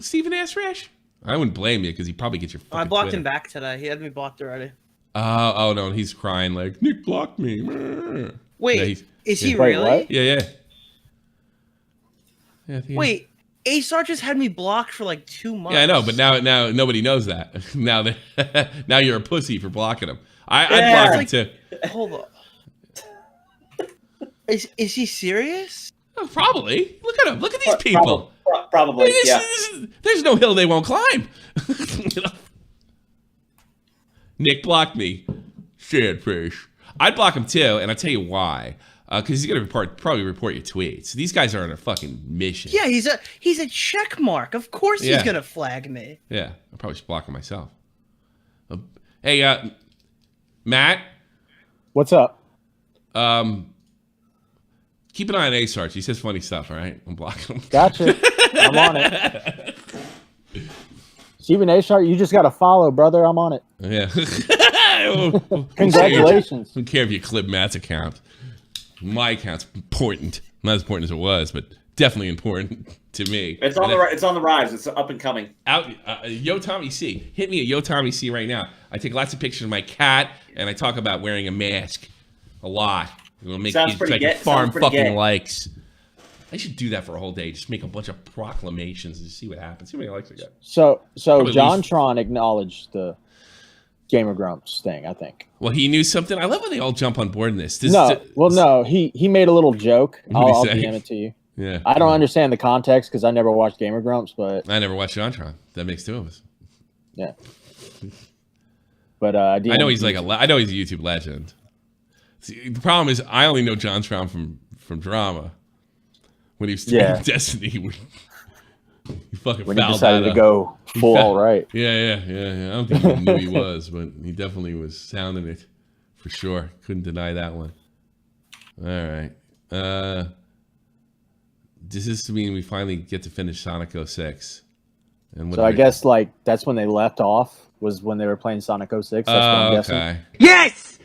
Stephen Asrash? I wouldn't blame you because he probably gets your. I blocked Twitter. him back today. He had me blocked already. Oh no, he's crying like Nick blocked me. Wait, is he really? Yeah. Wait, ASAR just had me blocked for like 2 months. Yeah, I know, but now nobody knows that. Now you're a pussy for blocking him. I'd block him too. Hold on. Is he serious? Oh, probably. Look at him. Look at these people. Probably. There's no hill they won't climb. Nick blocked me. Sad fish. I'd block him too, and I'll tell you why. Because he's gonna probably report your tweets. These guys are on a fucking mission. Yeah, he's a check mark. Of course he's gonna flag me. Yeah, I probably should block him myself. Hey, Matt. What's up? Keep an eye on ASARch. He says funny stuff. All right, I'm blocking him. Gotcha. I'm on it. Stephen ASARch, you just got to follow, brother. I'm on it. Yeah. Congratulations. I don't care if you clip Matt's account. My account's important. Not as important as it was, but definitely important to me. It's on the rise. It's up and coming. Yo Tommy C. Hit me at Yo Tommy C right now. I take lots of pictures of my cat, and I talk about wearing a mask a lot. It'll make Sounds kids pretty like farm fucking gay. likes. I should do that for a whole day. Just make a bunch of proclamations and see what happens. See how many likes I get. So JonTron acknowledged the Gamer Grumps thing, I think. Well, he knew something. I love when they all jump on board in this. No, he made a little joke. I'll DM it to you. Yeah. I don't understand the context because I never watched Gamer Grumps, but I never watched JonTron. That makes two of us. Yeah. But I know he's I know he's a YouTube legend. See, the problem is I only know JonTron from drama. When he was doing Destiny, he fucking when he decided to go full all right. Yeah. I don't think he knew he was, but he definitely was sounding it for sure. Couldn't deny that one. All right. Does this mean we finally get to finish Sonic 06? And so I guess like that's when they left off was when they were playing Sonic 06. That's what I'm guessing. Okay. Yes!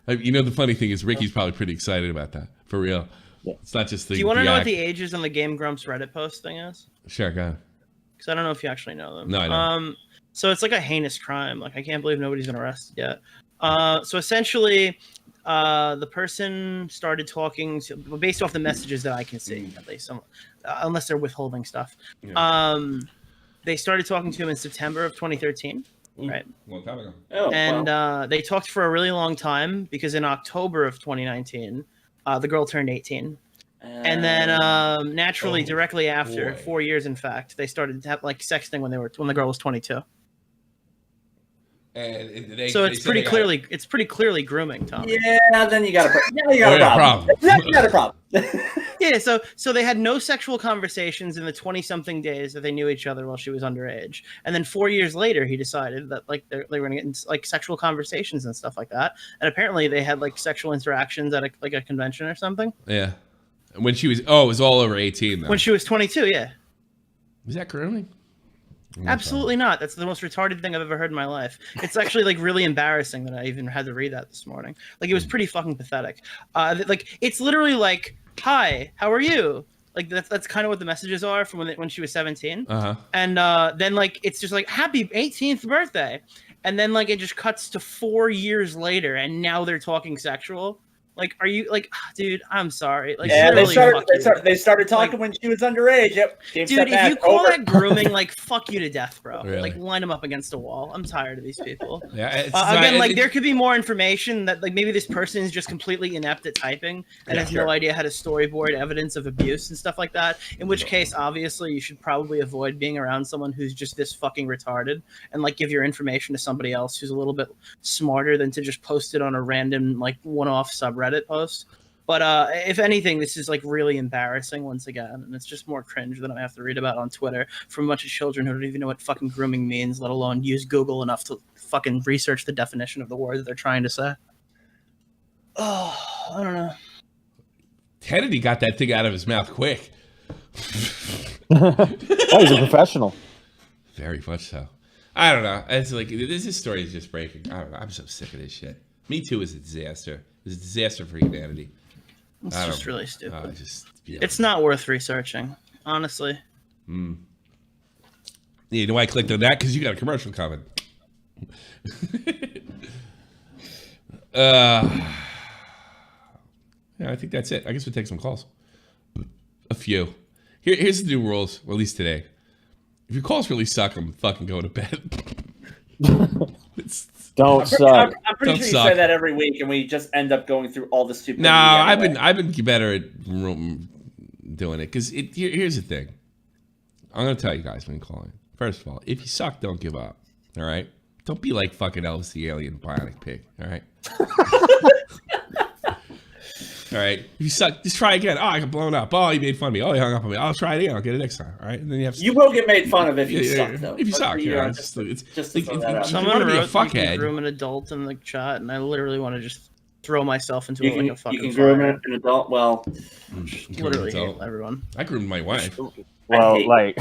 You know, the funny thing is Ricky's probably pretty excited about that. For real. Yeah. It's not just the. Do you want to know what the ages on the Game Grumps Reddit post thing is? Sure, go ahead. Because I don't know if you actually know them. No, I don't. So it's like a heinous crime. Like, I can't believe nobody's been arrested yet. So essentially, the person started talking based off the messages that I can see, at least, unless they're withholding stuff. Yeah. They started talking to him in September of 2013. Right. Long time ago. And they talked for a really long time because in October of 2019, the girl turned 18. And then naturally, directly after, 4 years in fact, they started to have like sexting when the girl was 22. And so it's pretty clearly grooming, Tom. Yeah, then you got a problem. You got a problem. Yeah, so they had no sexual conversations in the 20-something days that they knew each other while she was underage, and then 4 years later he decided that like they were gonna get into, like sexual conversations and stuff like that, and apparently they had like sexual interactions at a convention or something. Yeah, when she was it was all over 18 though. When she was 22, yeah. Was that grooming? Absolutely not. That's the most retarded thing I've ever heard in my life. It's actually like really embarrassing that I even had to read that this morning. Like it was pretty fucking pathetic. Like it's literally like, "Hi, how are you?" Like that's kind of what the messages are from when she was 17. Uh-huh. And then like it's just like happy 18th birthday, and then like it just cuts to 4 years later, and now they're talking sexual. Like, are you like, dude? I'm sorry. Like, yeah, they started talking like, when she was underage. Yep. Dude, if you call that grooming, like, fuck you to death, bro. Really? Like, line them up against a wall. I'm tired of these people. Yeah. Again, like, there could be more information that, like, maybe this person is just completely inept at typing and has no idea how to storyboard evidence of abuse and stuff like that. In which case, obviously, you should probably avoid being around someone who's just this fucking retarded and like give your information to somebody else who's a little bit smarter than to just post it on a random like one-off subreddit post. But if anything, this is like really embarrassing once again, and it's just more cringe than I have to read about on Twitter from a bunch of children who don't even know what fucking grooming means, let alone use Google enough to fucking research the definition of the word that they're trying to say. Oh, I don't know. Kennedy got that thing out of his mouth quick. Oh, he's a professional. Very much so. I don't know. It's like this story is just breaking. I don't know. I'm so sick of this shit. Me Too is a disaster. It's a disaster for humanity. It's just really stupid. Yeah. It's not worth researching, honestly. Yeah, you know why I clicked on that? Because you got a commercial coming. Yeah, I think that's it. I guess we'll take some calls. A few. Here's the new rules, or at least today. If your calls really suck, I'm fucking going to bed. Don't suck. I'm pretty sure you say that every week, and we just end up going through all the stupid. No, anyway. I've been better at doing it because here's the thing. I'm gonna tell you guys when calling. First of all, if you suck, don't give up. All right, don't be like fucking Elvis the Alien, Bionic Pig. All right. All right. If you suck, just try again. Oh, I got blown up. Oh, you made fun of me. Oh, you hung up on me. I'll try it again. I'll get it next time. All right. And then you will get made fun of if you suck, though. If you suck, yeah. Someone wrote you can groom an adult in the chat, and I literally want to just throw myself into like a fucking. You can groom an adult. Well, literally hate everyone. I groomed my wife. Well, like.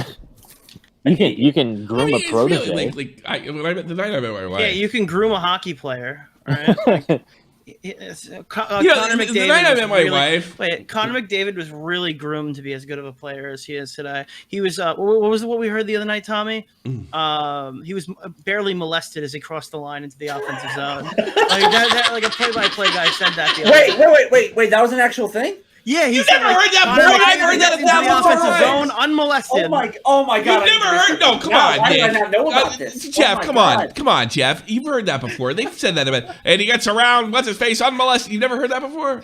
You can groom a protege. Really, the night I met my wife. Yeah, you can groom a hockey player. All right. Connor McDavid. The night I met my wife. Wait, Connor McDavid was really groomed to be as good of a player as he is today. He was. What we heard the other night, Tommy? He was barely molested as he crossed the line into the offensive zone. Like a play-by-play guy said that. The other wait! That was an actual thing. Yeah, you never heard that. I heard that the offensive zone. unmolested. Oh my God! You've never heard? No, come on, why Nick. did I not know about this? Jeff, come on, Jeff. You've heard that before. They've said that about, and he gets around. What's his face? Unmolested. You've never heard that before?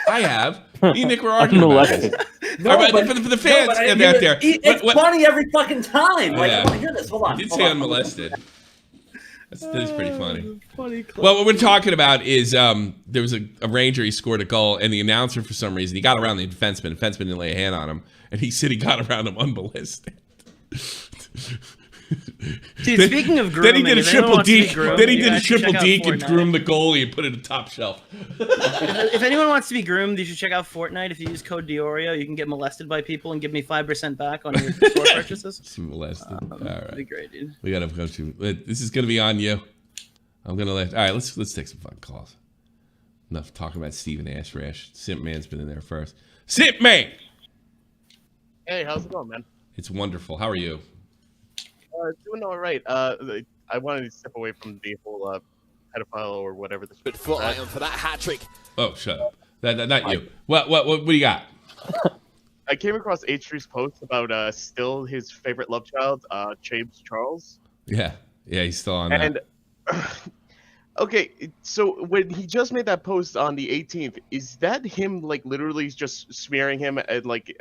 I have. Me and Nick were arguing about it. No, but for the fans out there, it's funny every fucking time. Like, I want to hear this. Hold on. You did say unmolested. That's pretty funny. Well, what we're talking about is there was a Ranger, he scored a goal, and the announcer, for some reason, he got around the defenseman. The defenseman didn't lay a hand on him, and he said he got around him unmolested. Dude, speaking of grooming, then he did a triple deke. Then he did a triple deke and groomed the goalie and put it in top shelf. If anyone wants to be groomed, you should check out Fortnite. If you use code Diorio, you can get molested by people and give me 5% back on your store purchases. Molested. All right. That'd be great, dude. We gotta go to. This is gonna be on you. I'm gonna let. All right, let's take some fun calls. Enough talking about Steven Ashrash. Simp Man's been in there first. Simp Man. Hey, how's it going, man? It's wonderful. How are you? Doing all right. I wanted to step away from the whole pedophile or whatever. Good foot item for that hat trick. Oh, shut up. Not you. What do you got? I came across H3's post about still his favorite love child, James Charles. Yeah, he's still on and, that. Okay, so when he just made that post on the 18th, is that him like literally just smearing him and like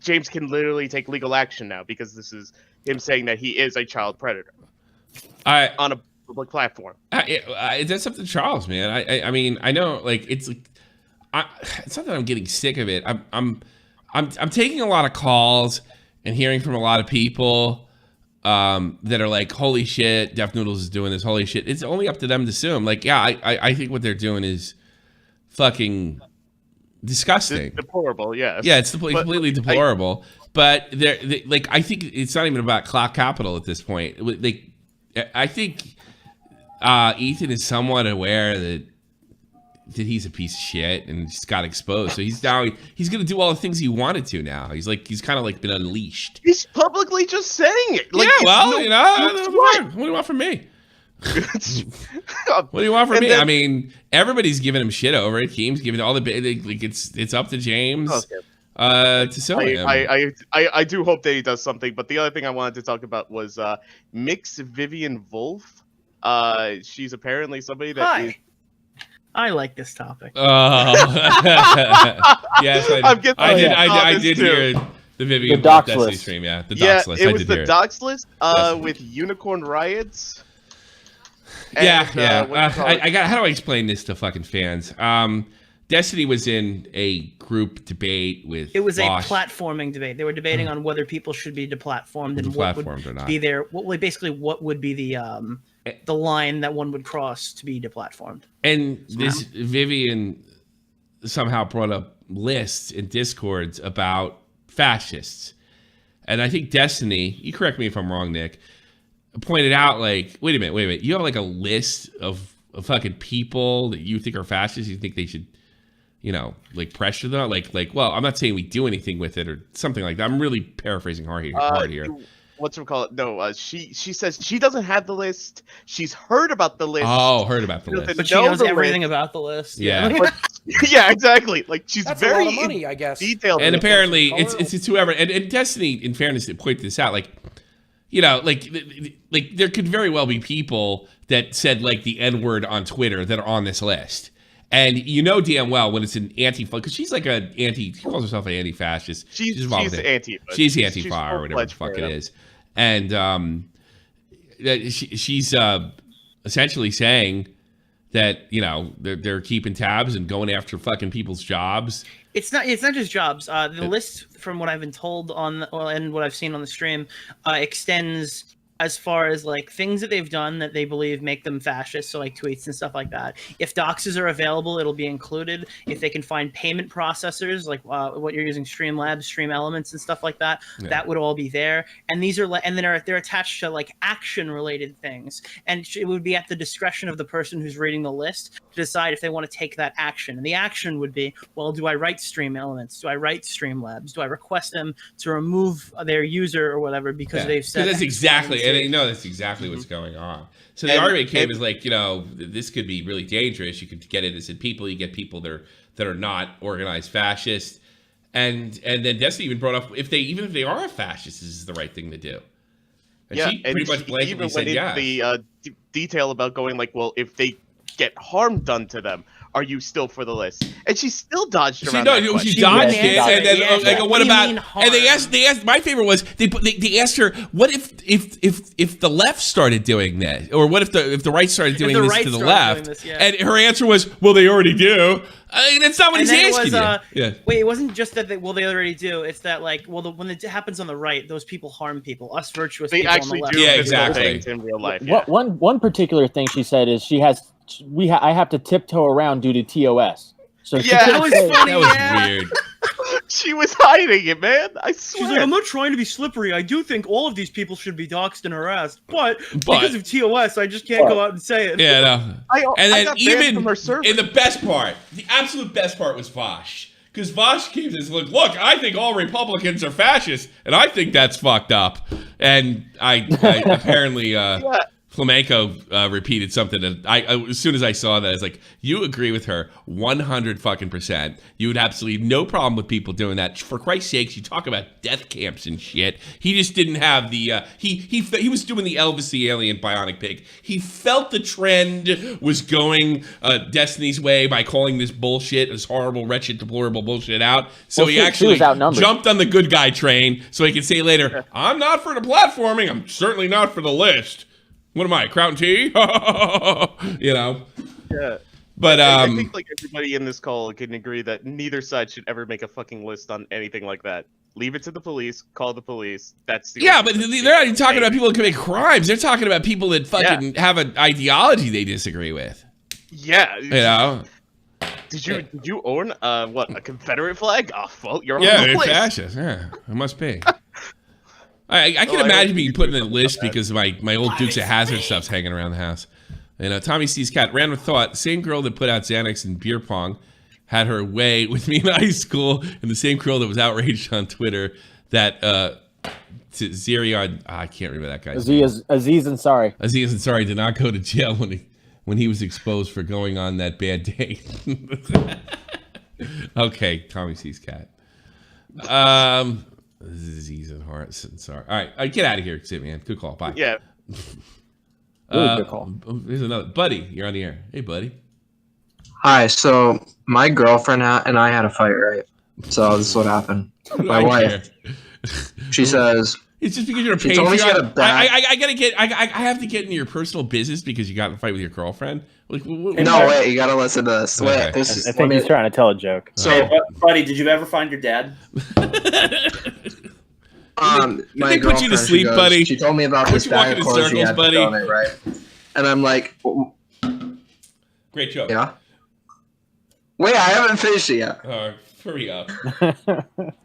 James can literally take legal action now because this is him saying that he is a child predator on a public platform? That's up to Charles, man. I mean, I know, like it's not that I'm getting sick of it. I'm taking a lot of calls and hearing from a lot of people that are like, holy shit, Def Noodles is doing this. Holy shit. It's only up to them to sue him. Like, yeah, I think what they're doing is fucking disgusting. Deplorable, yes. Yeah, it's completely deplorable. But like, I think it's not even about clout capital at this point. Like, I think Ethan is somewhat aware that he's a piece of shit and just got exposed. So he's going to do all the things he wanted to now. He's kind of like been unleashed. He's publicly just saying it. Like, yeah, well, what do you want from me? What do you want from me? I mean, everybody's giving him shit over it. Keem's giving all the like it's up to James to sue him. I do hope that he does something. But the other thing I wanted to talk about was Mix Vivian Wolf. She's apparently somebody that I like this topic. Oh, yes, I did hear the Vivian docs Destiny list stream. Yeah, the docs list. It was the docs list with Unicorn Riots. And, I got. How do I explain this to fucking fans? Destiny was in a group debate with. It was Bosch. a platforming debate. They were debating on whether people should be deplatformed and what would be their what would be the line that one would cross to be deplatformed. And this Vivian somehow brought up lists and discords about fascists, and I think Destiny. You correct me if I'm wrong, Nick. Pointed out, like, wait a minute. You have like a list of fucking people that you think are fascists. You think they should, like pressure them? Like, well, I'm not saying we do anything with it or something like that. I'm really paraphrasing hard here. What's her call? No, she says she doesn't have the list. She's heard about the list. Oh, heard about the list. But she knows everything about the list. Yeah. Yeah, exactly. Like she's That's very a lot of money, I guess. detailed. And apparently, it's whoever. And Destiny, in fairness, pointed this out. Like, like there could very well be people that said like the N-word on Twitter that are on this list. And damn well when it's an anti-fa, because she's like she calls herself an anti-fascist. She's anti-fa. She's anti-fa or whatever the fuck it is. And she's essentially saying that, they're keeping tabs and going after fucking people's jobs. It's not just jobs. The list, from what I've been told and what I've seen on the stream, extends as far as like things that they've done that they believe make them fascist, so like tweets and stuff like that. If doxes are available, it'll be included. If they can find payment processors like what you're using, Streamlabs, Stream Elements, and stuff like that, that would all be there. And these are and then they're attached to like action related things, and it would be at the discretion of the person who's reading the list to decide if they want to take that action. And the action would be, well, do I write Stream Elements? Do I write Streamlabs? Do I request them to remove their user or whatever because they've said that's exactly. And that's exactly what's going on. So the argument came is like, this could be really dangerous. You could get innocent people. You get people that are not organized fascists. And then Destiny even brought up, even if they are a fascist, this is the right thing to do. And she pretty much blatantly said yes. The detail about going like, well, if they get harm done to them, are you still for the list? And she still dodged around. She dodged it, and then what about? And they asked. My favorite was they asked her, what if the left started doing that, or what if the right started doing this to the left? And her answer was, well, they already do. I mean, that's not what he's asking you. Wait, it wasn't just that they already do. It's that when it happens on the right, those people harm people. Us virtuous people actually on the left. do. Yeah, exactly. In real life. One particular thing she said is I have to tiptoe around due to TOS. So that was funny. That was weird. She was hiding it, man. I swear. She's like, I'm not trying to be slippery. I do think all of these people should be doxxed and harassed, but because of TOS, I just can't go out and say it. Yeah, no. And then even in the best part, the absolute best part was Vosh. Because Vosh came to this, look, I think all Republicans are fascists, and I think that's fucked up. And I apparently... Flamenco repeated something that I as soon as I saw that, I was like, you agree with her 100%. You would absolutely no problem with people doing that. For Christ's sakes, you talk about death camps and shit. He just didn't have the he was doing the Elvis the Alien Bionic Pig. He felt the trend was going Destiny's way by calling this bullshit, this horrible, wretched, deplorable bullshit out. So he actually jumped on the good guy train so he could say later, I'm not for the platforming. I'm certainly not for the list. What am I, Crown Tea? Yeah. But I think like everybody in this call can agree that neither side should ever make a fucking list on anything like that. Leave it to the police. Call the police. That's the but they're not even talking about people that commit crimes. They're talking about people that fucking have an ideology they disagree with. Yeah. You know. Did you own a Confederate flag? Oh, well, you're on the list. Fascist. Yeah, it must be. I can imagine being put in a list because my old Dukes of Hazzard stuff's hanging around the house. And Tommy C's cat, random thought, same girl that put out Xanax and beer pong had her way with me in high school, and the same girl that was outraged on Twitter that Zerion, I can't remember that guy's name. Aziz Ansari. Aziz Ansari did not go to jail when he was exposed for going on that bad date. Okay, Tommy C's cat. Aziz Ansari. All right, get out of here, Sid, man. Good call. Bye. Yeah. Good call. Here's another. Buddy, you're on the air. Hey, buddy. Hi, so my girlfriend and I had a fight, right? So this is what happened. My wife, she says... It's just because you're a Patreon. I have to get into your personal business because you got in a fight with your girlfriend. Like, no, wait, you gotta listen to this. Okay. Wait, I think he's trying to tell a joke. So, hey, buddy, did you ever find your dad? My put you to sleep, buddy. She told me about this bag of clothes she had to donate, right? And I'm like, great joke. Yeah. Wait, I haven't finished it yet. Hurry up.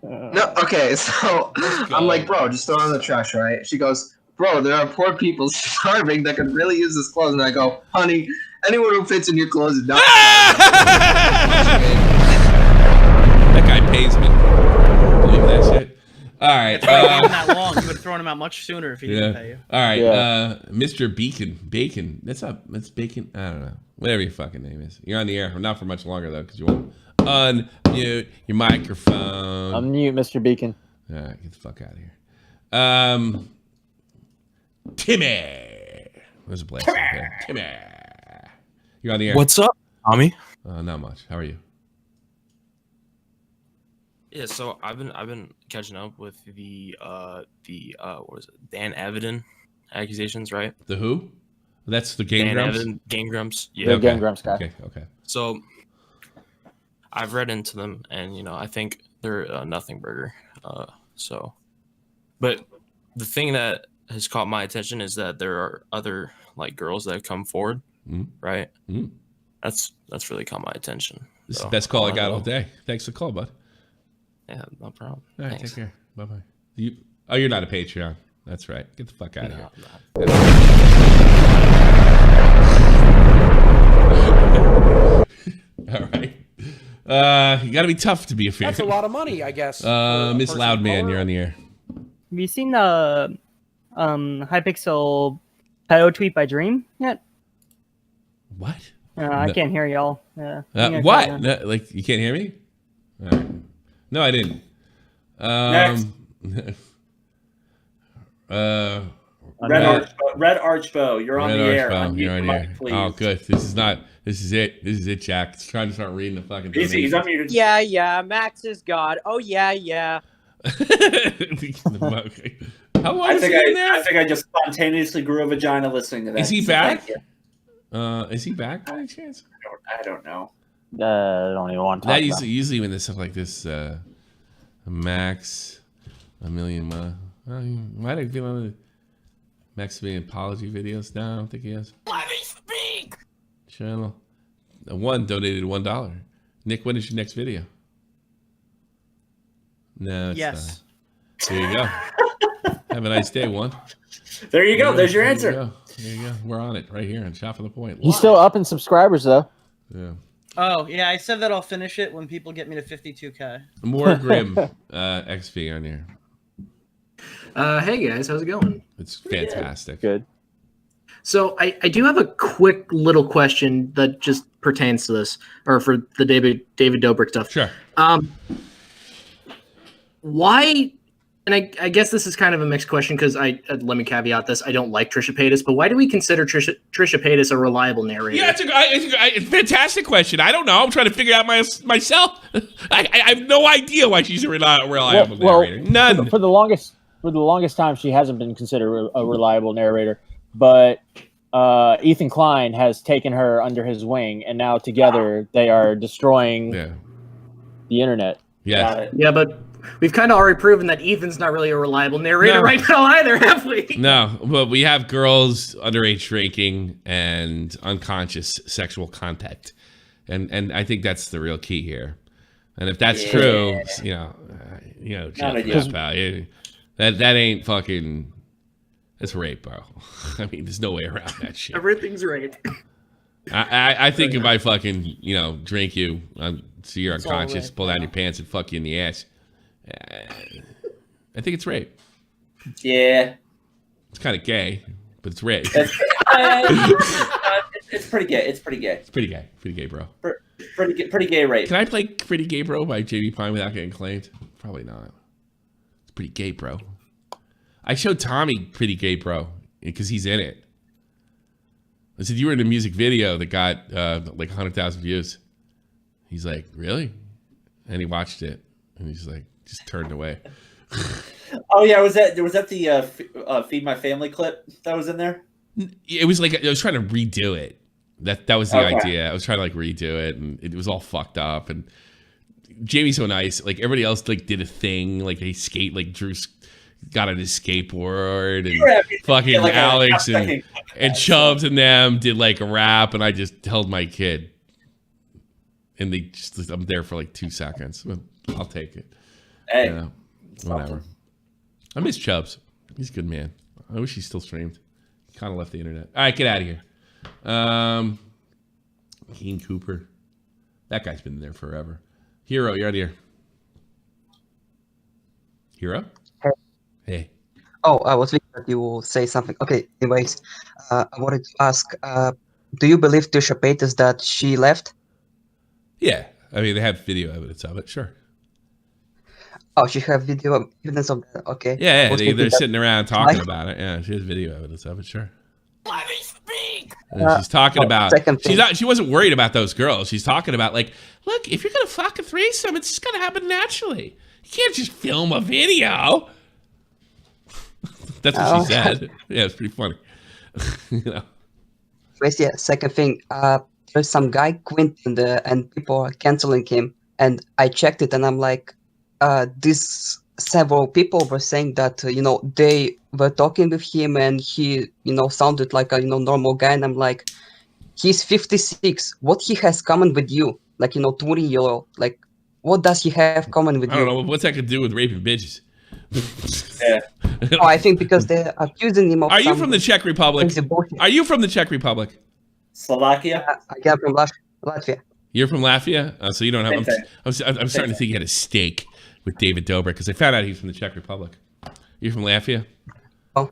No, okay, so I'm like, bro, just throw it in the trash, right? She goes, bro, there are poor people starving that could really use this clothes. And I go, honey, anyone who fits in your clothes is not. That guy pays me. Believe that shit. All right. That long, you would have thrown him out much sooner if he didn't pay you. All right, Mr. Bacon. That's Bacon. I don't know. Whatever your fucking name is. You're on the air. Not for much longer though, because you won't unmute your microphone. Unmute, Mr. Beacon. All right, get the fuck out of here. Timmy. There's a blast. Timmy. You're on the air. What's up, Tommy? Not much. How are you? Yeah, so I've been catching up with the what was it? Dan Avedon accusations, right? The who? That's the Game Grumps? Game Grumps. Yeah, the Game Grumps guy. Okay. So I've read into them, and I think they're a nothing burger. But the thing that has caught my attention is that there are other like girls that have come forward, right? That's really caught my attention. This is the best call I got all day. Thanks for the call, bud. Yeah, no problem. All right, take care. Bye bye. You're not a Patreon. That's right. Get the fuck out of here. All right. You got to be tough to be a fan. That's a lot of money, I guess. Miss Loudman, you're on the air. Have you seen the Hypixel pedo tweet by Dream yet? What? I can't hear y'all. What? No, like you can't hear me? All right. No, I didn't. Next. Red Archbow, you're on the air. You're on the air. Oh, good. This is it. This is it, Jack. It's trying to start reading the fucking. He's unmuted. Yeah. Max is God. Oh yeah. How long is he in there? I think I just spontaneously grew a vagina listening to that. Is he back? Is he back by any chance? I don't know. I don't even want to talk that about usually when there's stuff like this, Max, a million. Might have been on the Max million apology videos. No, I don't think he has. Let me speak. Channel. One donated $1. Nick, when is your next video? No, it's yes. Not. There you go. Have a nice day, one. There you go. There's your answer. There you go. We're on it right here on Shop for the Point. He's still up in subscribers though. Yeah. Oh yeah, I said that I'll finish it when people get me to 52K. More Grim XP on here. Hey guys, how's it going? It's fantastic. Good. So I do have a quick little question that just pertains to this, or for the David Dobrik stuff. Sure. Why? And I guess this is kind of a mixed question because let me caveat this. I don't like Trisha Paytas, but why do we consider Trisha Paytas a reliable narrator? Yeah, it's a fantastic question. I don't know. I'm trying to figure out myself. I have no idea why she's a reliable narrator. None. For the longest time, she hasn't been considered a reliable narrator. But Ethan Klein has taken her under his wing, and now together they are destroying the internet. Yeah, but we've kind of already proven that Ethan's not really a reliable narrator right now either, have we? No, but we have girls underage drinking and unconscious sexual contact, and I think that's the real key here. And if that's true, that ain't fucking. That's rape, bro. I mean, there's no way around that shit. Everything's rape. I think if I fucking drink you, so you're unconscious, pull down your pants and fuck you in the ass. I think it's rape. Yeah. It's kind of gay, but it's rape. It's pretty gay. It's pretty gay. It's pretty gay. Pretty gay, bro. Pretty gay rape. Can I play Pretty Gay Bro by JB Pine without getting claimed? Probably not. It's pretty gay, bro. I showed Tommy Pretty Gay Bro because he's in it. I said, you were in a music video that got like 100,000 views. He's like, really? And he watched it. And he's like, just turned away. Oh yeah, was that the Feed My Family clip that was in there? It was like I was trying to redo it. That was the idea. I was trying to like redo it, and it was all fucked up. And Jamie's so nice. Like everybody else, like did a thing. Like they skate. Like Drew got on his skateboard, and fucking Alex and Chubbs and them did like a rap, and I just held my kid. And they just, I'm there for like 2 seconds. I'll take it. Hey, whatever. I miss Chubbs. He's a good man. I wish he still streamed. He kind of left the internet. All right, get out of here. Keen Cooper. That guy's been there forever. Hero, you're out of here. Hero? Hey. Oh, I was thinking that you will say something. Okay, anyways, I wanted to ask, do you believe Trisha Paytas that she left? Yeah, I mean, they have video evidence of it, sure. Oh, she have video evidence of that, okay. Yeah, they're sitting around talking about it. Yeah, she has video evidence of it, sure. Let me speak. She's talking about, she wasn't worried about those girls. She's talking about like, look, if you're going to fuck a threesome, it's just going to happen naturally. You can't just film a video. That's what she said. Yeah, it's pretty funny. Yeah, second thing, there's some guy Quentin and people are canceling him, and I checked it and I'm like, these several people were saying that they were talking with him and he sounded like a normal guy, and I'm like, he's 56. What he has common with you? Like 20-year-old. Like, what does he have common with you? I don't know. What's that got to do with raping bitches? Yeah. Oh, I think because they're accusing him of. Are you from the Czech Republic? Are you from the Czech Republic? Slovakia. I am from Latvia. You're from Latvia, so you don't have. I'm starting to think you had a stake with David Dobrik because I found out he's from the Czech Republic. You're from Latvia? Oh.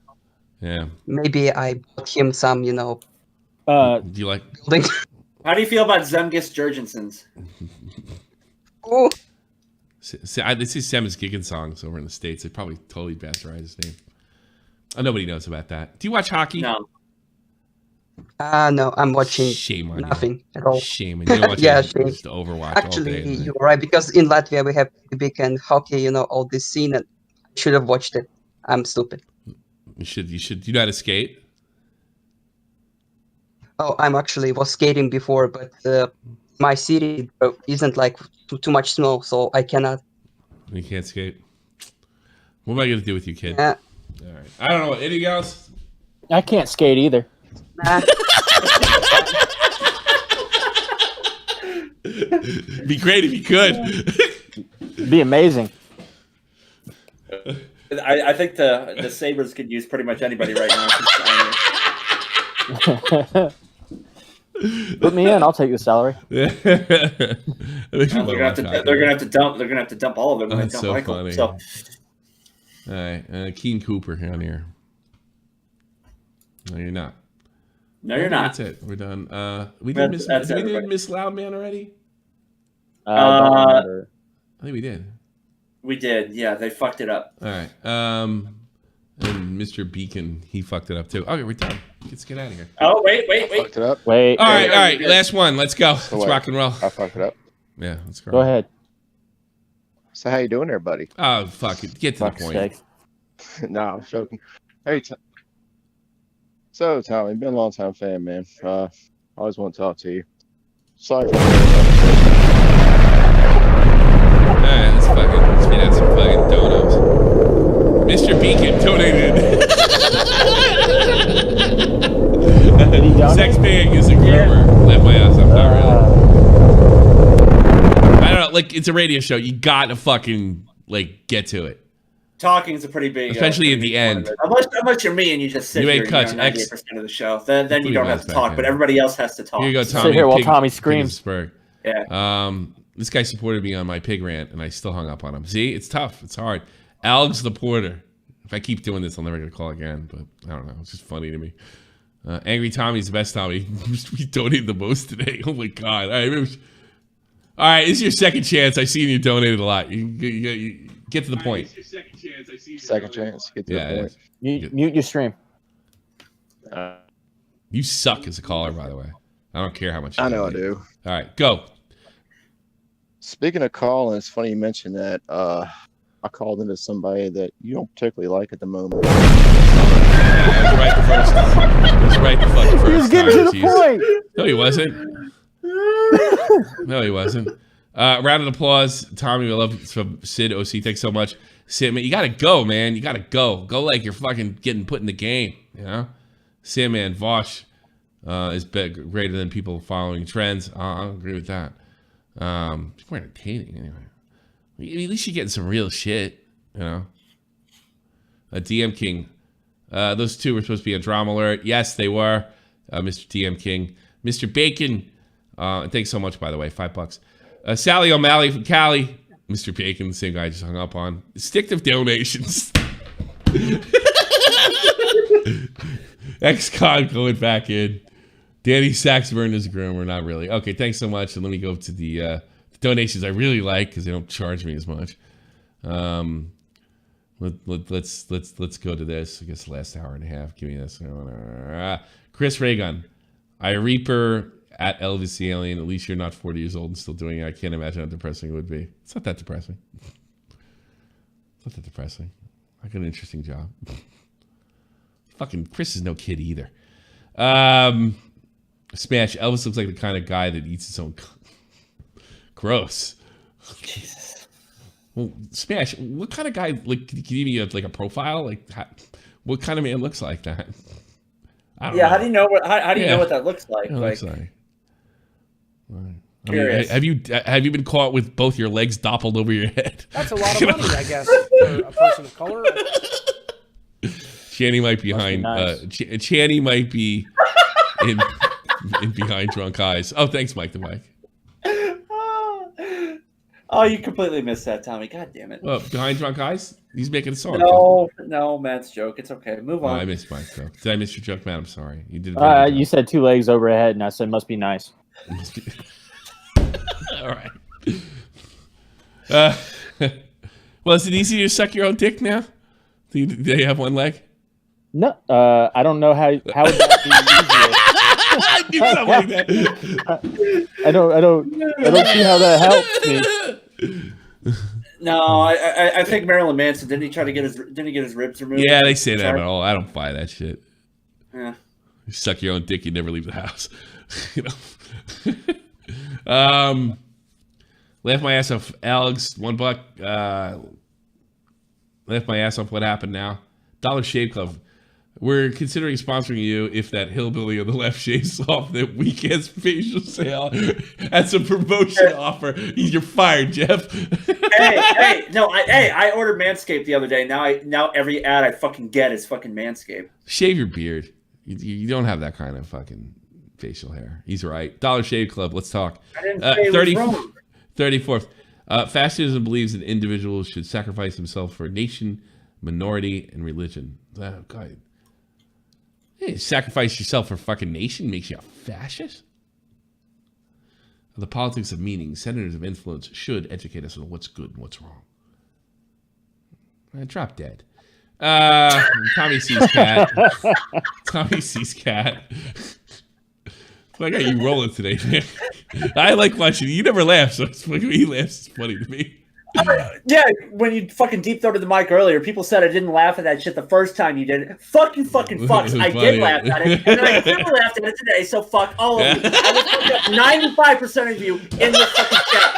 Yeah. Maybe I bought him some, Do you like? How do you feel about Zemgus Jurgensons? Oh. This is Simmons Giggin songs over in the States. They probably totally bastardized his name. Oh, nobody knows about that. Do you watch hockey? No. No, I'm watching nothing at all. Shame. And you don't watch anything, just Overwatch Actually, all day. you're right, because in Latvia we have big and hockey, all this scene, and I should have watched it. I'm stupid. You should. You know how to skate? Oh, I'm actually was skating before, but my city isn't like too much snow, so I cannot. You can't skate. What am I gonna do with you, kid? Yeah. All right. I don't know. Anything else? I can't skate either. Nah. Be great if you could. Be amazing. I think the Sabres could use pretty much anybody right now. Put me in. I'll take the salary. They're gonna have to dump all of them when That's they dump so Michael. funny. So, All right, Keen Cooper on here. No, you're not. No, you're not. That's it. We're done. We did Miss Loudman already. I think we did. We did. Yeah, they fucked it up. All right. And Mr. Beacon, he fucked it up too. Okay, we're done. Let's get out of here. Oh, wait. Fucked it up. Wait. All right. Last one. Let's go. Let's rock and roll. I fucked it up. Yeah, let's go. Go ahead. So how you doing there, buddy? Oh, fuck it. Get to the point. No, I'm joking. Hey, so Tommy, been a long time fan, man. I always want to talk to you. Sorry for Alright, let's feed out some fucking donuts. Mr. Beacon donated. Sex Pig is a groomer. Left my ass up, not really. I don't know, like, it's a radio show. You gotta fucking, like, get to it. Talking is a pretty big, especially at the end. Unless you're me and you just sit here, 98% of the show, then you don't have to talk, but everybody else has to talk. Here you go, Tommy. Sit here while Tommy screams. Yeah. This guy supported me on my pig rant, and I still hung up on him. See, it's tough. It's hard. Algs the Porter. If I keep doing this, I'll never get a call again. But I don't know. It's just funny to me. Angry Tommy's the best Tommy. We donated the most today. Oh my god. All right, this is your second chance. I seen you donated a lot. You get to the point. Second chance. Get to the point. Mute your stream. You suck as a caller, by the way. I don't care how much. I know I do. All right, go. Speaking of calling, it's funny you mentioned that. I called into somebody that you don't particularly like at the moment. That was right the first time. That was right the fucking first time. He was getting to the point. No, he wasn't. No, he wasn't. Round of applause. Tommy, we love from Sid OC. Thanks so much. Sid, man, you gotta go, man. You gotta go. Go like you're fucking getting put in the game. You know? Sid, man, Vosh is greater than people following trends. I agree with that. It's more entertaining anyway. At least you're getting some real shit, you know. DM King. Those two were supposed to be a drama alert. Yes, they were. Mr. DM King. Mr. Bacon. Thanks so much, by the way. $5. Sally O'Malley from Cali. Mr. Bacon, the same guy I just hung up on. Stick to donations. Ex-con going back in. Danny Saxburn is a groomer. Not really. Okay, thanks so much. And let me go to the donations I really like because they don't charge me as much. Let's go to this. I guess the last hour and a half. Give me this. Chris Raygun. I Reaper at Elvis the Alien. At least you're not 40 years old and still doing it. I can't imagine how depressing it would be. It's not that depressing. It's not that depressing. I got an interesting job. Fucking Chris is no kid either. Smash. Elvis looks like the kind of guy that eats his own. Gross. Jesus. Well, Smash. What kind of guy? Like, can you give me like a profile? Like, what kind of man looks like that? I don't know. How do you know what? How do you know what that looks like? Looks like. I mean, have you been caught with both your legs doppled over your head? That's a lot of money, I guess, for a person of color. Channy might be behind. Channy might be in behind drunk eyes. Oh, thanks, MikeTheBike. Oh, you completely missed that, Tommy. God damn it. Well, behind drunk eyes? He's making a song. No, Matt's joke. It's okay. Move on. I missed Mike's joke. Did I miss your joke, Matt? I'm sorry. You did. You said 2 legs over a head, and I said must be nice. All right. Well, is it easy to suck your own dick now? Do you have one leg? No, I don't know how would that be easier. I do something like that. I don't see how that helps me. No, I think Marilyn Manson didn't he get his ribs removed? Yeah, they say that, but I don't buy that shit. Yeah. You suck your own dick, you never leave the house. You know. Laugh my ass off, Alex. $1. Laugh my ass off. What happened now? Dollar Shave Club. We're considering sponsoring you if that hillbilly on the left shaves off that weekend's facial sale as a promotion offer. You're fired, Jeff. I ordered Manscaped the other day. Now every ad I fucking get is fucking Manscaped. Shave your beard. You don't have that kind of fucking facial hair. He's right. Dollar Shave Club. Let's talk. I didn't say it was wrong. 34th. Fascism believes that individuals should sacrifice themselves for a nation, minority, and religion. God. Hey, sacrifice yourself for a fucking nation makes you a fascist? The politics of meaning, centers of influence should educate us on what's good and what's wrong. Drop dead. Tommy sees cat. Tommy sees cat. I got you rolling today, man. I like watching you. You never laugh, so when he laughs, it's funny to me. Yeah, when you fucking deep throated the mic earlier, people said I didn't laugh at that shit the first time you did it. Fuck you fucking fucks. I did laugh at it. And then I never laughed at it today, so fuck all of you. I will fuck up 95% of you in this fucking chat.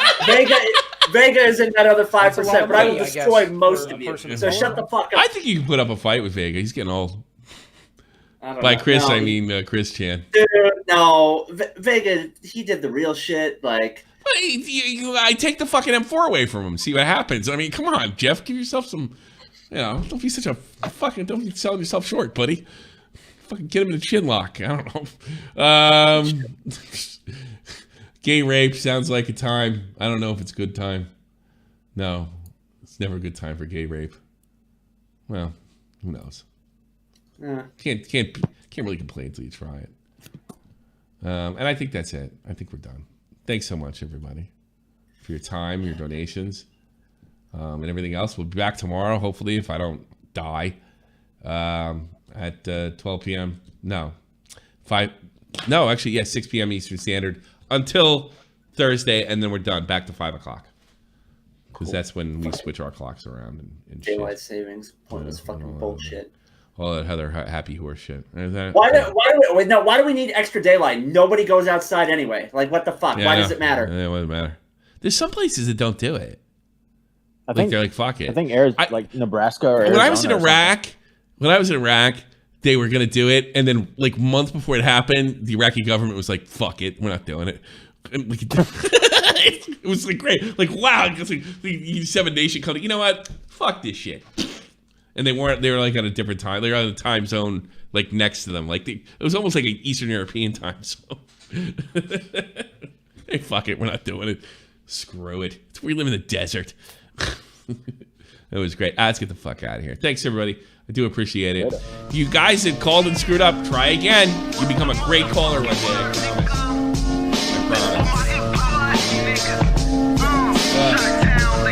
Vega is in that other 5%, but I will destroy most of you. So shut the fuck up. I think you can put up a fight with Vega. He's getting old. By Chris, I mean Chris Chan. Dude, no. Vega, he did the real shit, like... I take the fucking M4 away from him. See what happens. I mean, come on, Jeff. Give yourself some. Don't be such a fucking. Don't be selling yourself short, buddy. Fucking get him in the chin lock. I don't know. Gay rape sounds like a time. I don't know if it's a good time. No, it's never a good time for gay rape. Well, who knows? Can't really complain until you try it. And I think that's it. I think we're done. Thanks so much, everybody, for your time, your donations, and everything else. We'll be back tomorrow, hopefully, if I don't die, at 12 p.m. No, 6 p.m. Eastern Standard until Thursday, and then we're done. Back to 5 o'clock. Because that's when we switch our clocks around. And daylight savings, pointless fucking bullshit. All that other happy horse shit. Why do we need extra daylight? Nobody goes outside anyway. Like, what the fuck? Why does it matter? Yeah, why does it matter? There's some places that don't do it. I think they're like, fuck it. I think like Nebraska or Arizona. When I was in Iraq, they were gonna do it, and then like months before it happened, the Iraqi government was like, fuck it, we're not doing it. It was like great. Like, wow, because like, the Seven Nation country, you know what? Fuck this shit. And they were like on a different time. They were on a time zone like next to them. Like it was almost like an Eastern European time zone. Hey, fuck it, we're not doing it. Screw it. We live in the desert. It was great. Let's get the fuck out of here. Thanks, everybody. I do appreciate it. You guys that called and screwed up, try again. You become a great caller one day. I promise.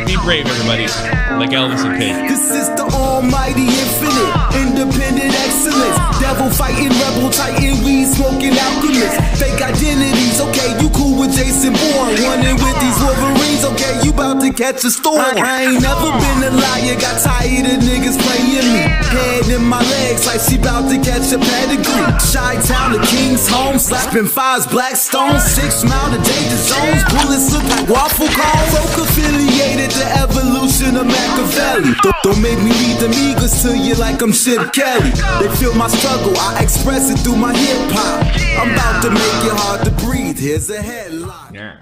Be brave, everybody. Like Elvis and Pig. This is the almighty infinite, independent excellence. Devil fighting, rebel titan, weed smoking alchemist. Fake identities, okay, you cool with Jason Bourne. Running with these Wolverines, okay, you about to catch a storm. I ain't never been a liar, got tired of niggas playing me. Head in my legs like she about to catch a pedigree. Chi-town, the king's home, slapping fives, black stones. 6 mile to danger zones, bullets look like waffle cones. Folk affiliated to evolution of Machiavelli. Don't make me read the Migos to you like I'm Chip Kelly. They feel my struggle, I express it through my hip hop. I'm about to make it hard to breathe. Here's a headline.